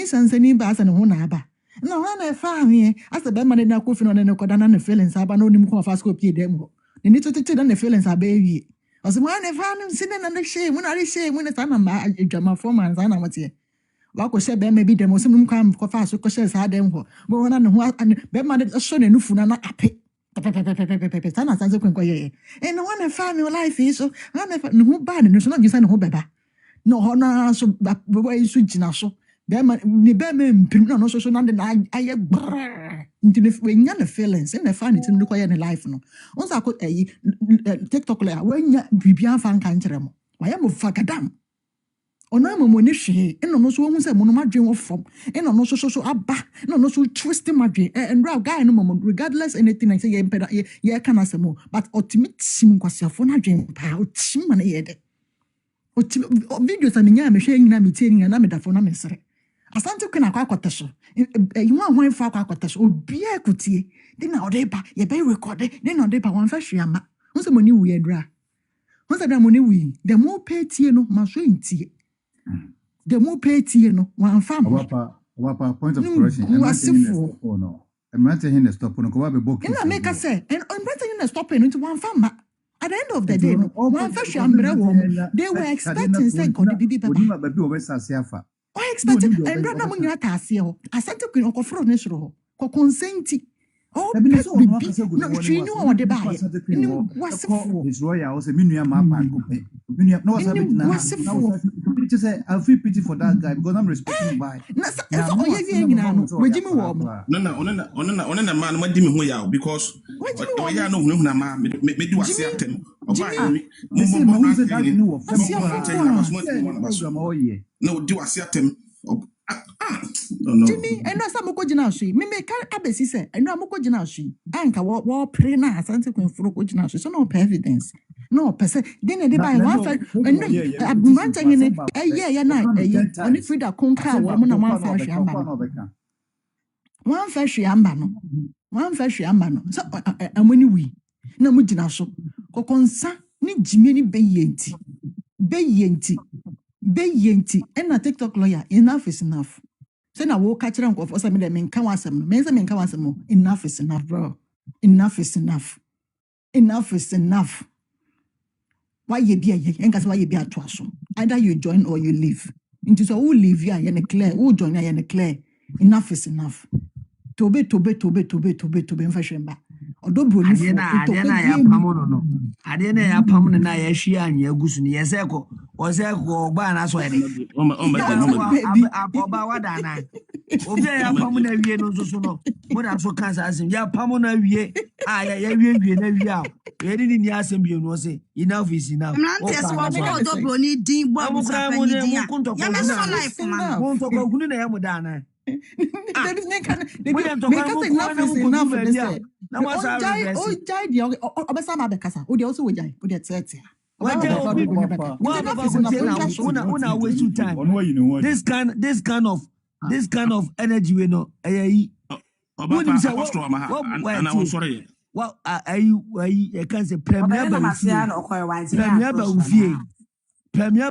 sansani ba asa ne ho na aba na wa na fa ne asa be ma ne na kofi no ne ko dana ne feelings aba na onim ko fa sko pie dem ho ne ni totete na ne feelings aba ewie asa mo na fa ne sine na ne she mo na re she mo ne sa na ma adwama form anza na motie wako she be maybe dem osem num kwa fa so ko she sa dem ho bo na ne ho be ma de so ne nufu na ape sana sanse kwen ye no one family life is so na ne ho ba ne so na gisa ne ho beba no ho na so bo isu gina so be ma ne be ma mpim na no so na de na aye brr nti ne we nya ne feelings ne fa ne tin ko ye ne life no onza ko TikTok la we nya bibia fa nka nkere mo wa ye mo fakadam ona mo ne hwe eno no so wo hu se mo no madwen wo fom eno no so aba eno no so twist madwen and right guy no mo regardless anything I say ye kana se mo but ultimate sim kwasiafo na dwen pa otim ma na ye de otim video sa me nya me hwe nyina me tie nyina na me dafo na me sere asante kuna kwa kwateso you wan ho fa kwa kwateso obi akutie de na odeba ye be record de na odeba wan fa hwe ama hu se mo ni wu ye dra hu se da mo ni wu de mo pe tie no ma so ntie the more pay tie no one farm Wapa point of correction. Wasifu. Oh no. Emerate hin stop no ko ba book. Ina make us say and emerate hin stop into one farmer. At the end of the day, no, one fresh umbrella woman, they were expecting saying could be baba. Odima baby obesasiafa. I expected and brother mun ya tasio. Asante queen okofro ne soro. Ko consenti. Oh, no, she knew what they buy. What's his royal was a minua mapa. Minua no was just say I feel pity for that guy because I'm respecting by. No, man, what do you mean because oh yeah, no, me do a certain. No, do a certain. No. Jimmy, and no some go jina shi. Me carry abesi say, and no mo go jina shi. Anka wo pray na asante kun furo go jina shi. So no evidence. No person. Then they buy one fight. And man tanyene yeah na oni frida konka wo mo na one fight shi amba. One fight shi amba no. One fight shi amba no. So amoni wi. Na mo jina so. Kokonsa ni Jimmy ni beyenti. Beyenti and a TikTok lawyer, enough is enough. So now we'll catch them for some of them in Kawasam. Mensa Kawasam. Enough is enough, bro. Enough is enough. Enough is enough. Why you be a yankas? Why you be a trash? Either you join or you leave. Into so who leave ya and clear, who join ya and clear. Enough is enough. Tobe in fashion back. Odo broni adena ya pamono no adena ya pamono na ya hwia anya gusu ne yeseko oseko gba na so ede oba wada na obi ya pamono wie no so no moda so kansa asim ya pamono wie ya wie na wie a eri ni asem bi no say enough is enough odo broni din bo Abusuapanin din ya me so life man won to ko kunu na ya muda na this kind of energy we know well I can say premier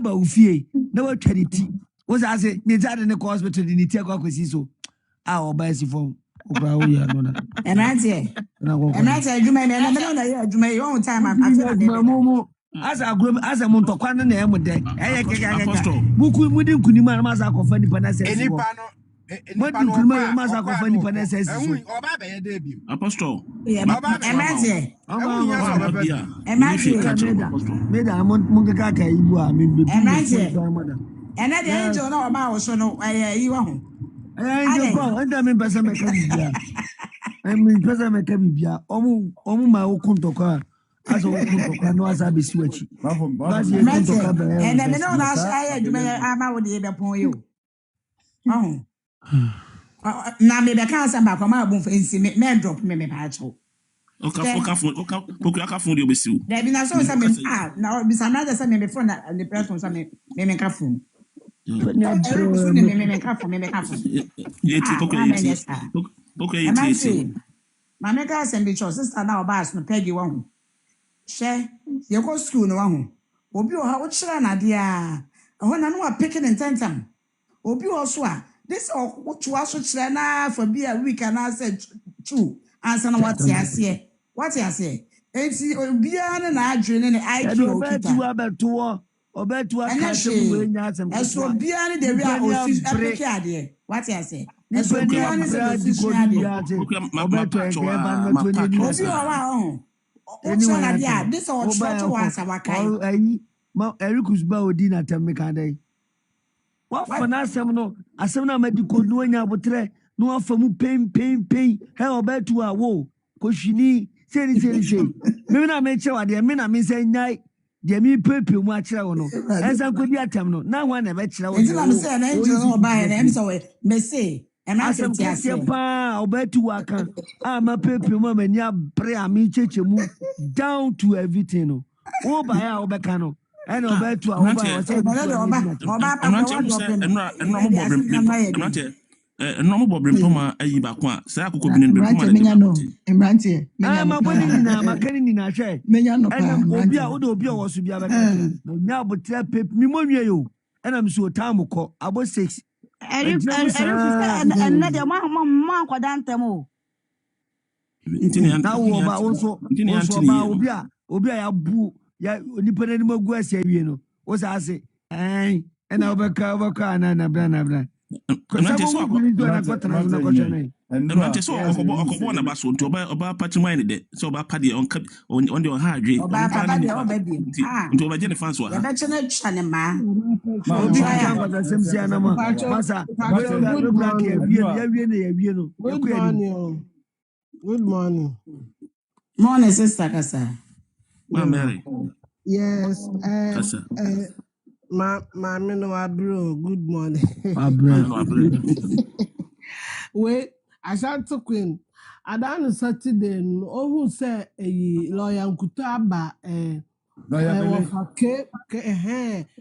ba ufie na wa charity was I say me tell the hospital the nitia kwa kwesi so oba si form obra wo ya no na enate adwuma me na me na ya adwuma you on time asa mo ntokwa no na emude eye kekekeke buku mudi nkunima na masa kofa nipa na sesi enipa no enipa no masa kofa nipa na sesi so oba be ye debut apostle enate me da mo keka ka ibu a me be enate enade enjo na oba wo so no yi wa ho anda me pesa me kabibia me pesa me kabibia omu ma okuntokwa aso okuntokwa no asa besi wachi basi okuntokwa be ene me no na aye adwuma ama wo de be pon yo na me be kan asa ba kwa ma bu nsi me drop me pa acho oka fun de obesi o da bi na so sa me na bi sa na da sa me phone na the person sa me ka phone Okay. Maame ka send the sister na oba no pegi wa ho. She ye go school no wa ho. Obi o ha wo kira na de a. Ho na no wa picking in tentam. Obi o so a this o to aso kira na for be a week and I said two. Answer na what ya say. What ya say? Enti obi a na adwene ne IQ o kita. Obetu akase we nya asem eso bia ne de we a osi apeke ade what you say eso bia ne se osi ade obetu egeba no 20 obi o wa o so na dia this o church wa sawakai ayi ma erikus ba odi na temeka dai wa fa na asem no asem na medical no nya abotre no afa mu pain he obetu a wo ko hwini seri me na me chewa de me na me se nyai de mi pepe mu a kire wo no ensan ko di atam no na ho na be kire wo no say na enjo no ba he na em so we me say and I said yes pa obetu waka ama pepe mu ma ni abre ami cheche mu down to everything no o ba ya obeka no and obetu a oba o say no mo bobre poma ayi ba kwa say akoko bi ne be poma ne emrantie ma boni na makani ni na hwe menya no pa obi a obi wo so bia be nya abotre pep mi monwie yo ena mi so time ko abo 6 and na de ma kwada ntem o na wo ba also ba obi a ya bu ya nipa na nim agu ase awie no wo sa ase and obeka na bra Mante so okobo na baso nti oba party wine de so oba party on the on hardware nti oba je ne fans wa ya be chene chane ma obi kan kwa semsia na ma masa Good morning. Morning, Sister Kasa. Mary. Yes. Kasa. Maame no abro. Good morning. Wait, Ashanti Queen. Adan Saturday no who say lawyer Nkuto aba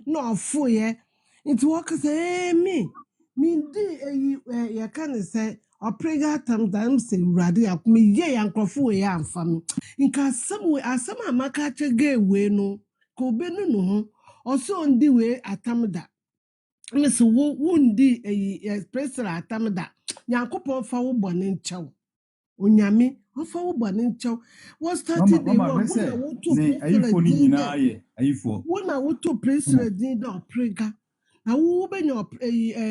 no fo ye. It work say me di ya kan say oprega tam say urade akome ye yankrofo ye amfam nka asam amaka chege we no ko benu no ho oso ndi we atamda Miss wundi expressor atamda yankopon fa wo bone nchew onyame ofa wo bone nchew what started the war wona wo to president da oprega na wo benya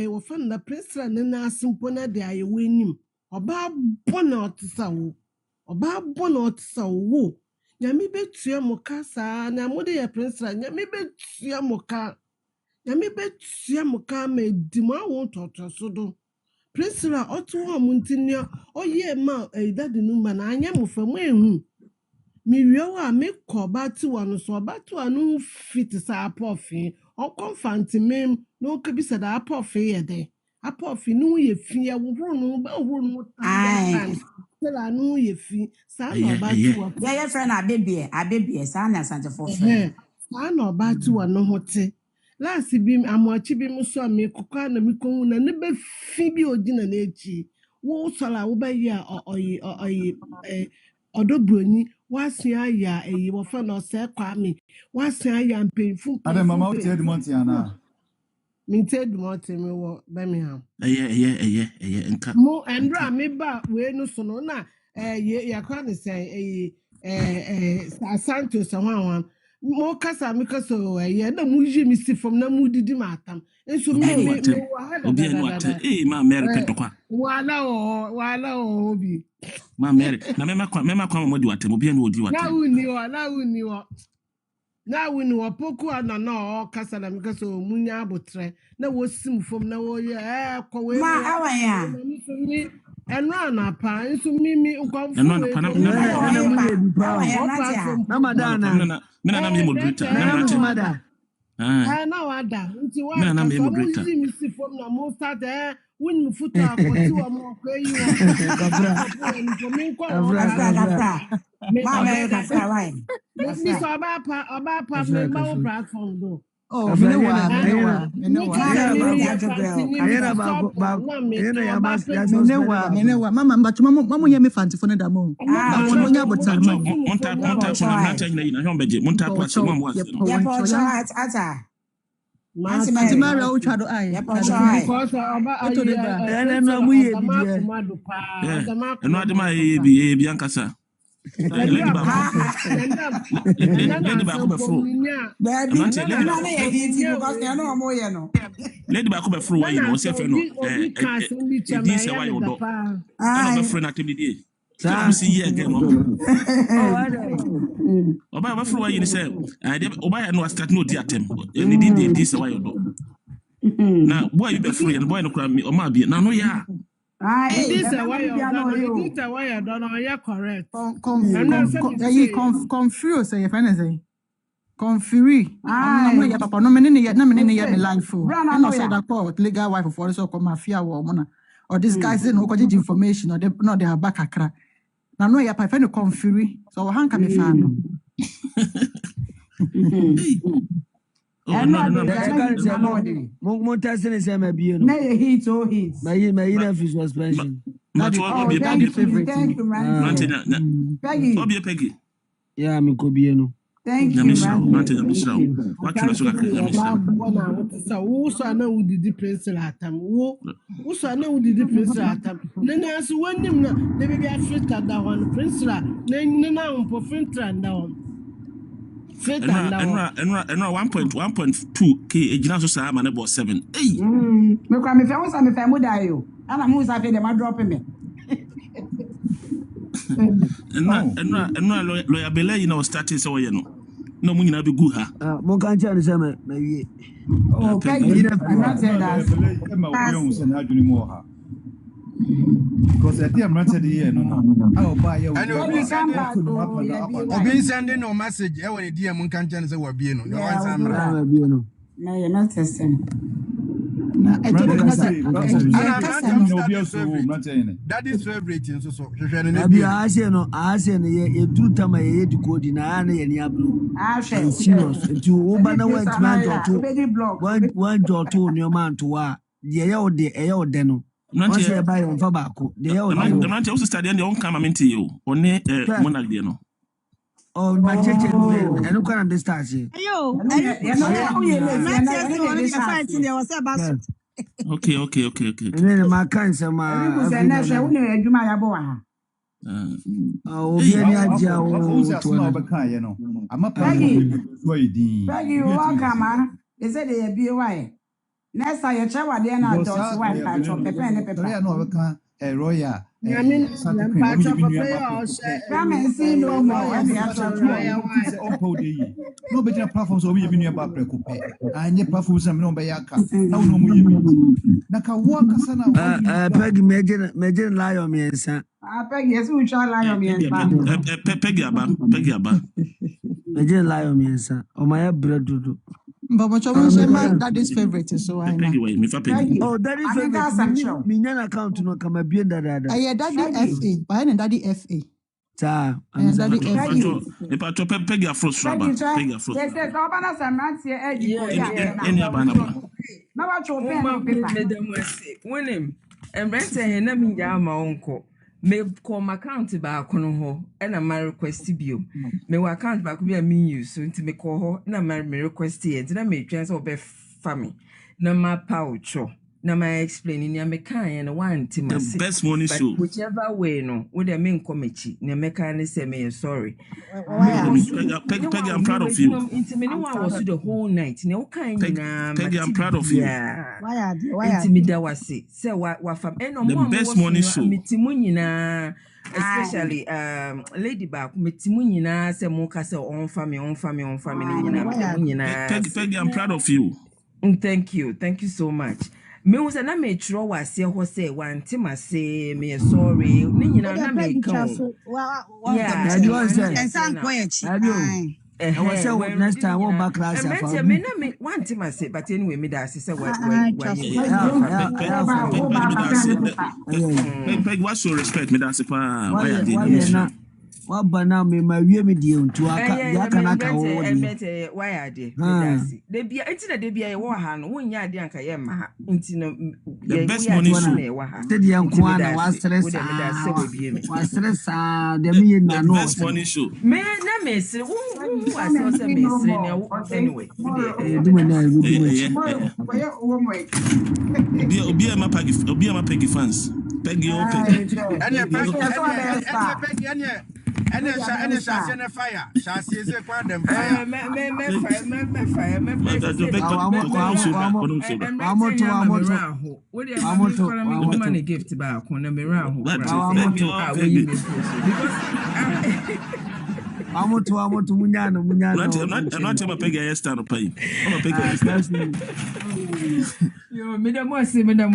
wo fa na president na asimpo na de ayewo enim oba bona otisa wo nyame betua mo kasa na mo de president nyame betua mo ka me di mo awon totoso do president otu ho muntinia oye ma dade numba na anya mo fa mo ehu mi wiawo a me ko ba ti wonu so ba ti wonu fit sa apofi on confant mem no ka bi sa da apofi ye de apofi no ye fi ya wo no ba wo no tan tela no ye fi sa no ba ti wo ya friend abebie sa na Asante for friend sa no ba ti wo no hote last bi amoachi bi so me kokwa na mi konwu na ne be fi bi odina na echi wo sala wo ba ya oyi ODo BRONII wasia ya wo fa no se kwa me wasia ya mpenfu mama o tie Edmonton ana mi tie Edmonton me wo Birmingham nka mo endra me ba we no so no na ya kwa ne se Santos hwan mo kasa mi kasa na mu ji mi si fom na mu didi matam enso mi wa hada obi enu ate ma Mary petokwa wala obi ma Mary na mema kwa mo di watem obi enu odi watem na wuni wo poku ana na o kasa na mi kasa munya abotre na wo sim fom na wo ye kwa we ma awanya enu anapa enso mi nkwamfu enu anapa na madana mina na mi moderator na wada nti wa na mi moderator mi si fom na mo start win mi futo akoti wa mo ko yi wa Mama kasa why mi so oba pa me ma wo platform do mama mbacho mama yemi fanti fone da mo mama nya botar mo monta na hombeje monta pass mo mo ya pocho ata Manti Maria o chado ai because oba no mu ye bi eno adema ye bi ankasa lady ba ko be fro baby na na ye di because na no mo ye no lady ba ko be fro why no se fe no di se why odo na be fro na tebidi sa si ye again no oba ba fro why ni se oba ya no start no di atem ni di se why odo na boy you be fro and boy no kra o ma bi na no ya this is why you don't know you're correct. Confuse say friend say. Confuse. I'm not your papa no me me life. I know say that call legal wife for so come mafia wo mo or this guy say no college information or they have back akra. Na no your papa no confuse. So how can me fan? Montasene say my be no. Na hit o hit. My na suspension. Thank you, Peggy. Peggy. Yeah, me ko be no. Thank you. What you so so wo so na wo didi principal atam wo so na wo didi principal atam na so wanim na de be Africa da one principal na umpo filter da one filter da one and 1.2 k ejina so sa ma na bo 7 eh me kwa me fe wo sa me fe mo da yo ana mo sa fe de ma drop me and lawyer Bele you know starting so you know no mu nyina be gu ha mo kan cha ni se me na wie oh Peggy I'm not saying that because at the I'm not saying no I'll buy you and obi sending no message e woni DM mo kan cha ni se wa bie no you want samra bie no na you not testing that is favorite in so Abi ase no ye duru tama ye di code na na ye ni abro serious to oba na went man to one to no man to wa ye ye ode no once ye buy on fa baako de ye ode no man also study and on come amenti you one monarch de no oh my cheche I don't understand you okay and my cancer ma obi ani aja o to na you know I'm a Peggy welcome they say they be why next time you try what they na do so why na chop pepper no we can royal I mean, I'm no be na platform so we be new ba prekope anye platform so me no be yaka na no mu yemi na ka work sana Peggy major lion miensa Peggy yes we try lion miensa Peggy aba major lion miensa o ma ya bredudu But that is favorite so I Peggy way me fa Peggy oh that is favorite me nyan account no kama bien dada daddy FA why daddy FA ta daddy FA e pa to Peggy afro swaba Peggy afro yes ka ba na samrantie edi ko ya any aba na ba na ba cho pen no paper Madam Wase wonem embrente he na mi ya ma onko me come account ba kono ho e na my request bio me wa account ba ko bi a me use so nti me ko ho na my request e nti na me twen so be family na ma paucho na my explain ni me kan na one team the best morning show whichever way no we dey me nkomechi na me kan say me sorry Peggy I'm proud of you nti me ni wa was the whole night na o kan na Peggy I'm proud of you why nti me da wase say wa fam no mo the best morning show metimu nyina especially lady back metimu nyina say mo ka say on family nyina metimu nyina Peggy I'm proud of you thank you so much me was na me tro wase ho say wan tema say me sorry ni nyina na me kan yeah you want say and san quiet I was say next time what back class for me na me wan tema say but anyway me da say Peggy what's your respect me da say pa why I did what bana me ma wie me die ontu aka ya kana ka wo di why ade medasi de bia enti na de bia ye wo ha no wonya ade anka ye ma ha enti no the best money show de dia nko ana wa stress de me ye na no the best money show me na me sire wo wa so me sire ne anyway do me na obi ma Peggy fans Peggy o Peggy and fire. Shall see the quantum fire. I'm gift back on a mirror. I'm to Munyano. I'm not Peggy. I stand pay. I'm a Peggy. You made a more similar.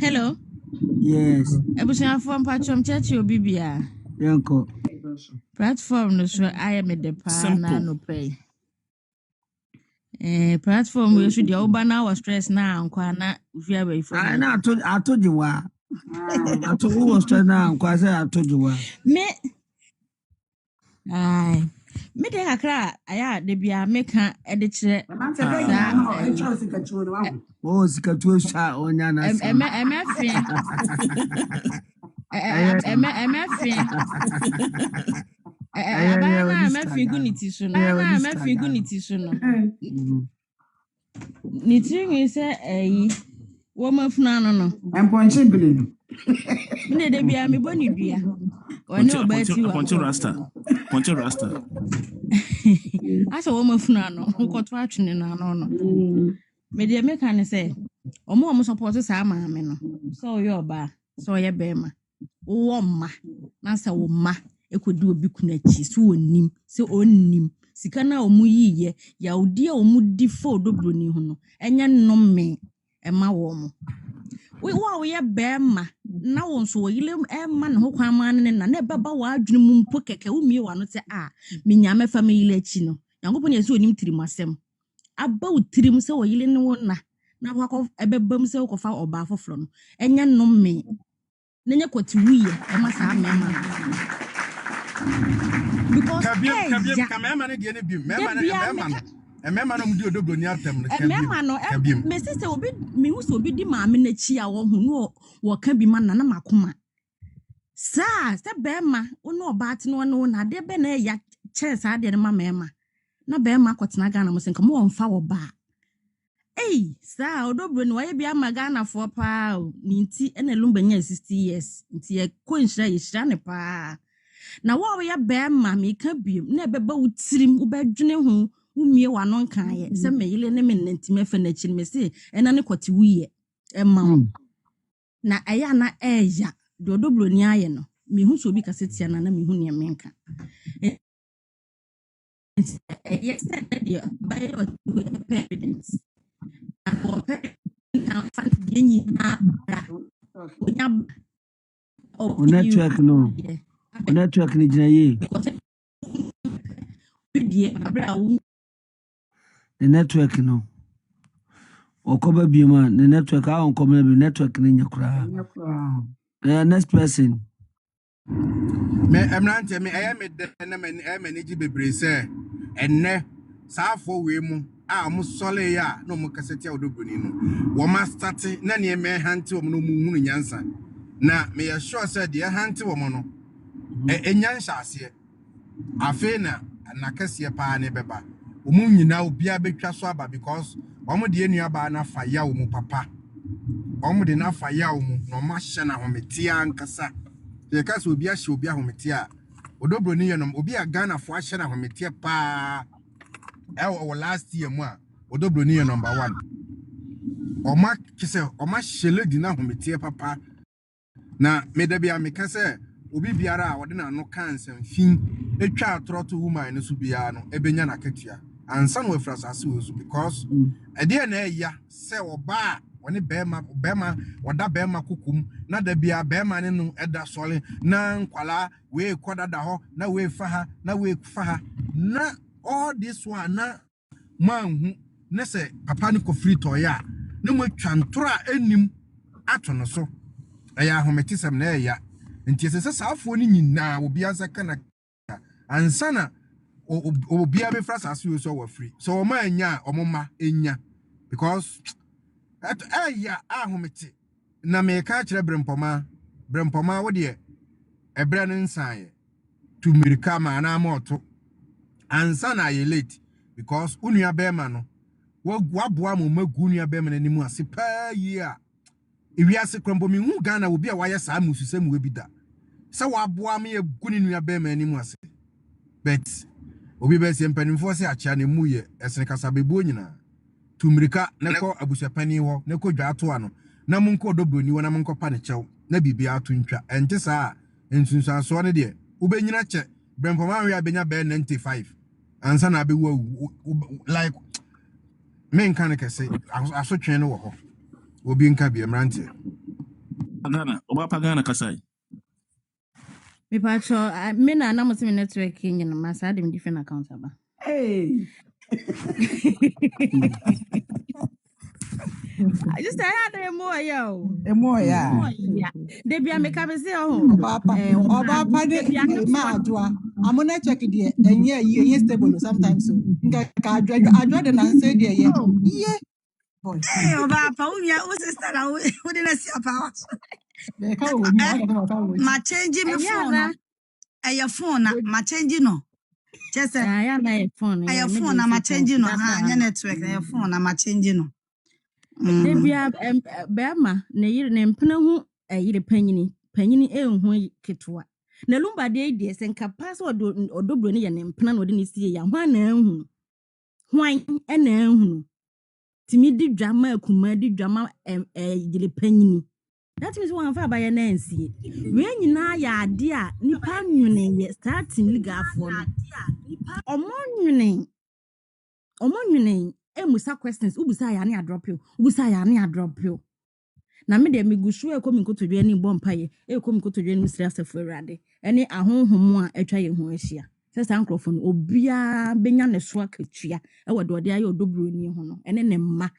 Hello. Yes. Abusuafo mpatchom chechi obibia. Yanko. Platform no so I am the pa na no pay. Platform we should the na was stress na ankwa na via way for. I told you wa. I told you was stress na ankwa say I told you wa. Me de akra aya de bia meka e de kire. Oh, sikatuo sha onya na. Ponche Rasta. Asa woman funano, who got watching in an honor. Media mechanic say, omo support sa maame no. So your ba, so your bema. O ma, nasa wo ma, ekodu obi kunachi, so onim, so onim. Sika na omu yiye, ya odi a omu di fo ODo BRONII ho no. Enya no me, ema wo mo. We ye bema, na won so yile ema na ho kwama ne na beba wa adwene mu mpo keke umie wa no te me nyame fa me yile chi no. Yankopon ye so onim tirimasem. Aba utirim se wo yile ne wona na wakọ ebebam se wo fa oba foforo no enya no me nenya kwati wiye e ma sa mema because kabiem mema ne de ne bim mema no mudi ODo BRONII atem no mema no me se obi me hu so obi di maame na chi a wo hu no wo ka bi ma na makoma sa se bema ono oba ate no no na de be na ya chance ade ne ma mema na bema akotena Ghana mo senka mo wonfa wo ba sa ODo BRONII waye bia magana for pa ni nti ene LUMBA nya 60 years nti ye konhira ye hira ne pa na wo ya bema me ka biem na beba utirim wo badwene ho umie wa no nkan ye se me yile ne me nanti me fa na chi me se ena ne kwati wiye emma na aya na eya de ODo BRONII aye no me hu so obi kasetia na me hu ne menka yes that by evidence network no network ni jina ye the network no okoba biema the network a on come be network ni nyakura next person me emrante me me de na me ni ji bebre se enne saafo we mu a mo sole ya no mo kasete ODo BRONII no wo ma start na ne me hante wo no mu hunu nyansa na me ya sure say de hante wo mo no enyansa ase afi na kase pa ne beba wo mu nyina obi abetwa so aba because wo mo de enua ba na fa ya wo mu papa wo mo de na fa ya wo mu no ma hye na hometia ankasa ye kase obi ahye obi ahometia ODo BRONII ye no obi a Ghana fo ahye na hometia pa our last year mo ODo BRONII number 1 oma kise oma shele di na hometie papa na medabia meka se obi biara a wode na no kansen fin etwa atroto woman no so bia no ebenya na katua ansa no afrasase wo so because ede na eya se oba woni bema wada bema kukum na da bia bema ne no eda sole na nkwala we kodada ho na we faha na we faha na all this one na manhu na se papa ni ko free toya na mo twantora enim ato no so eya hometisem na eya nti se saafo ni nyina obi ansa kana ansana obi a be frasa asu so wa free so o ma anya omoma enya because eya ahometi na me ka kire brempoma wo de ebre ne nsan to mirika ma na moto ansana ye late because unua bema no waboa mo magu nua bema na nimu ase pa yi a ewiase krombo mi hu Ghana obi a waye saa mususem we bida se waboa me egu ni nua bema na nimu ase bet obi be se mpanimfo se acha ne mu ye esene kasa bebu nyina tumirika ne ko abusuapanin ho ne ko dwa ato ano na monko ODo BRONII wona monko pa ne chew na bibia ato ntwa ente saa ensunsan so ne de ubenyina che brempoma we abenya be 95 ansa na be like men kan ka say aso twen no wo ho obi nka bi emrante Ghana oba pa Ghana kasai me pacho me na mo se network king na masa dem different account aba I just had a more yo. A more ya. They be a make up say Papa. Oba pade ma adwa. I'm on check it and yeah stable sometimes so. I dread and say there yeah. Hey, Oba, Paulia, who's the star? Who didn't see a power? Ma change me phone. Your phone, ma change no. Just ya na phone your phone, ma change no. Ha, network, your phone, ma change no. De bia bema na yire na mpena hu yire panyini enhu ketwa na lumba de senka pass odo broni ye ne mpena na ode ne sie ya hwan na enhu hwan na enhu timi di dwama akuma di dwama yire panyini that means one fa ba ye na ensie we nyina ya ade a nipa nwene ye starting ligafo no omonwene emusa questions ubusa ya ne drop you na me de me gusu ekomi nkotodwe ni bompaye ekomi nkotodwe ni sira sefo awrade ene ahonhom a atwa ye ho ahia sesa nkrofo obia benya ne so akatua e de aye odobroni ho no ene ne mma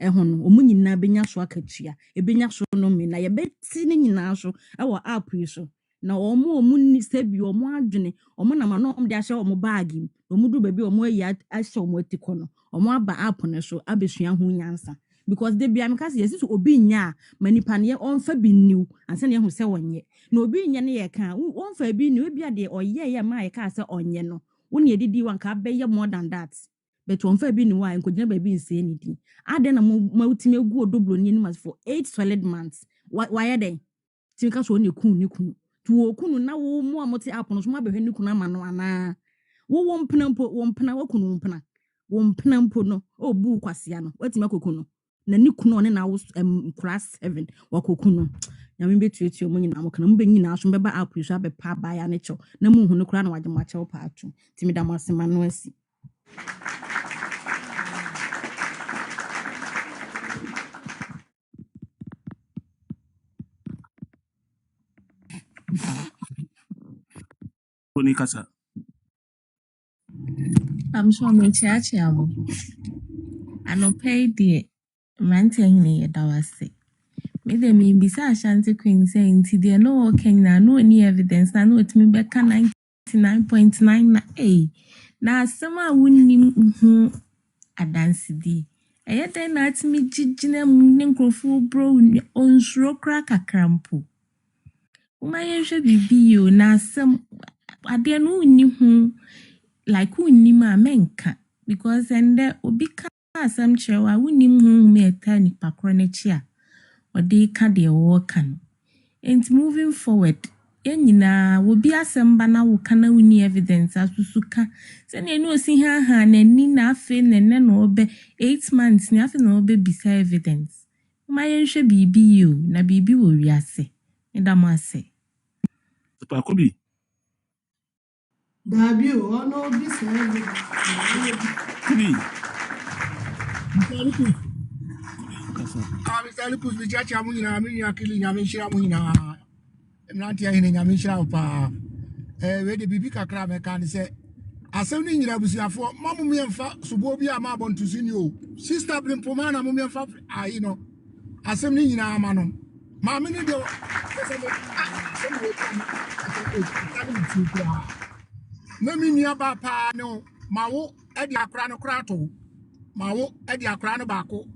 ho no omunyina benya so akatua ebenya so no me na ye beti ne nyina so e app yi so na omu ni sebi omu adwene omu na ma no de ahye omu bag omu du baby omu ayi ahye omu atiko no omu aba app ne so abesua ho nyansa because they be amekase yesu obi nya manipa ne onfa bi niu anse ne hu se wonye na obi nya ne ye kan onfa bi niu bia de oye ye ma ye ka se onye no woni edidi wan ka beye more than that but onfa bi niu a enkogina ba bi nse ni di ade na mawutime gu odoblo ni mas for 8 solid months why dey tinka so ne kun ni kun tu okunu na wo mu amote apono so ma behwe ni kun ama no ana wo mpena mpo wo mpena wakunu mpena wo mpena mpo no obu kwasea no watima kokunu na ni kuno ne na class 7 wakokuno nyame betuetu omo nyina amokana mbe nyina so beba app so abepa ba ya ne cho na mu hu no kura na waje ma che pa atu timi da masema no asi Bonikasa. I'm sure me chiachiamo. I no pay the ranting me dawase. Me de me bisa Ashanti Queen saying ti there no working na no any evidence na no it me beka 99.9 na na asema wunni adansi di. Eye den na ati me jijina mu ne nkrofo bro onsuro kra kakrampo. Umayehwe bibi yo na asem ade no unni hu like unni ma menka because ende obi ka asem chewa unni hu me etani pakro ne chia ode ka de wo kan and moving forward enyina obi asem ba na wo kana unni evidence asusuka se ne no si ha na ni na afe ne no obe 8 months ni afe na obe bisa evidence umayehwe bibi yo na bibi wo wiase ndamase Pakobi. Dabio, ono bi se. Kubi. Mr. Lupus, the church amuna, amina kili nyamisha amuna. Emnanti ahine nyamisha pa. We de bibi kakra me kan se asem ni nyina busuafo mamu me mfa subo bi ama bontu sini o. Sister Blimpoma na mamu mfa ayi no. Asem ni nyina ama no. Maame ni de na mi nia ba pa no mawo e di akra no kra to mawo e di akra no baako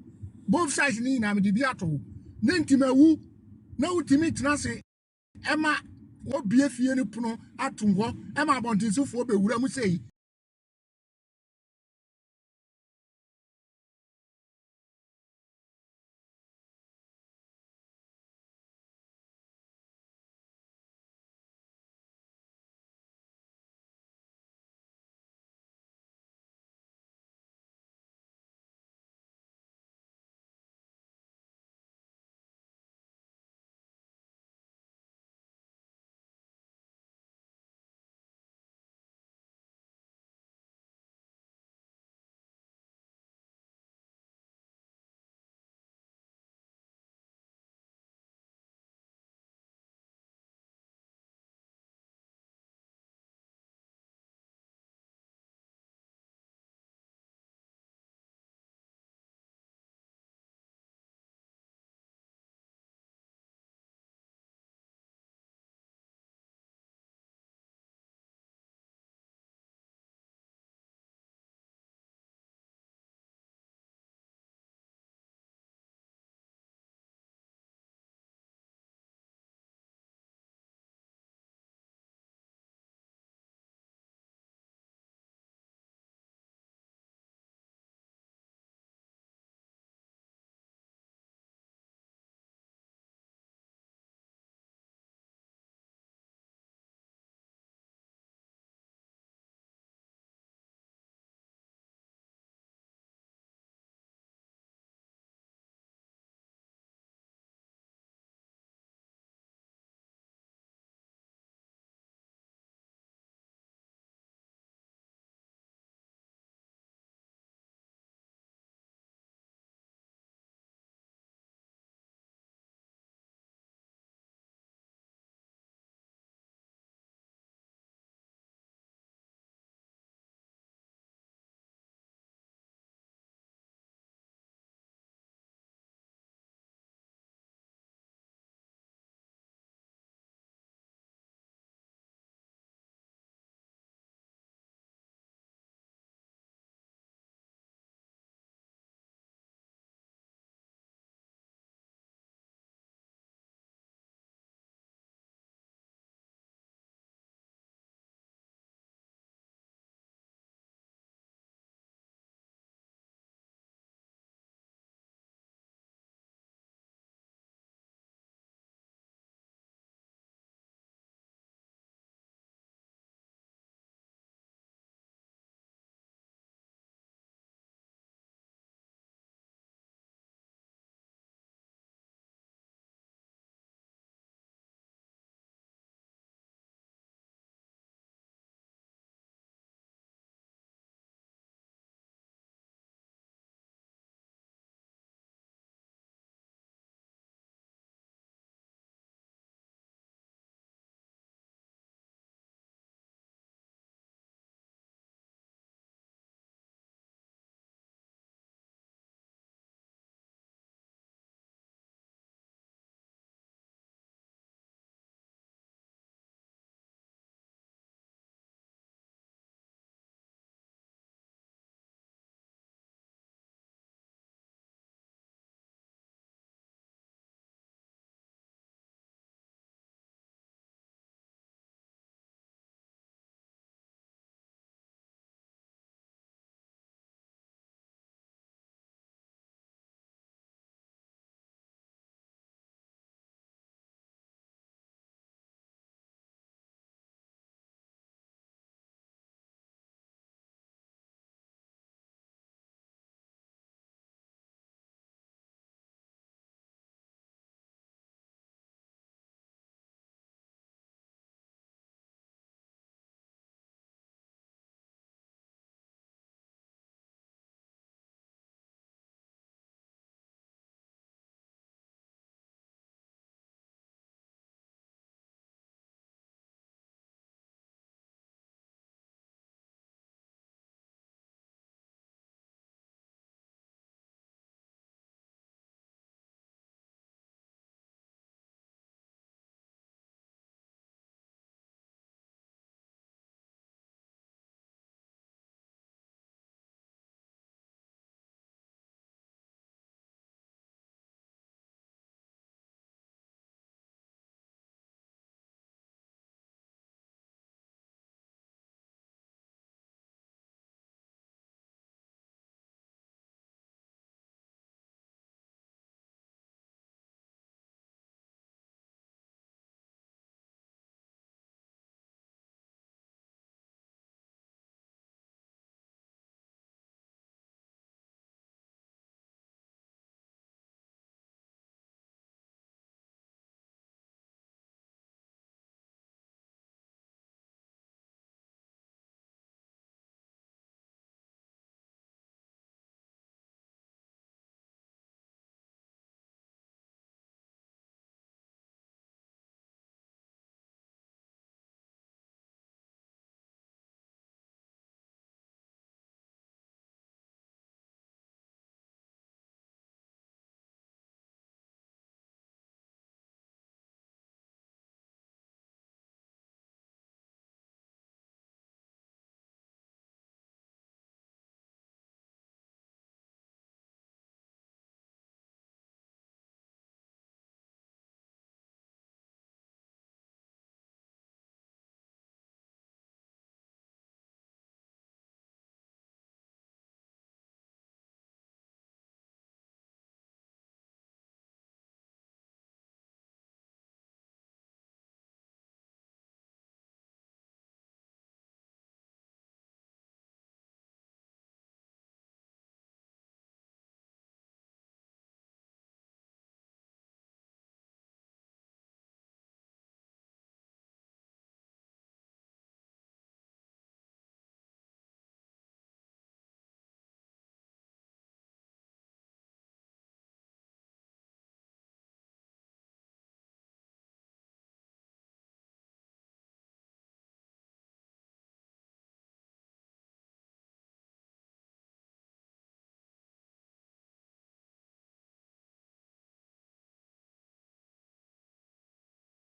both sides ni na me di bi ato na ntimawu na utimi tenase ema wo bie fie ni pono ato ho ema abontinsufo be wura mu sei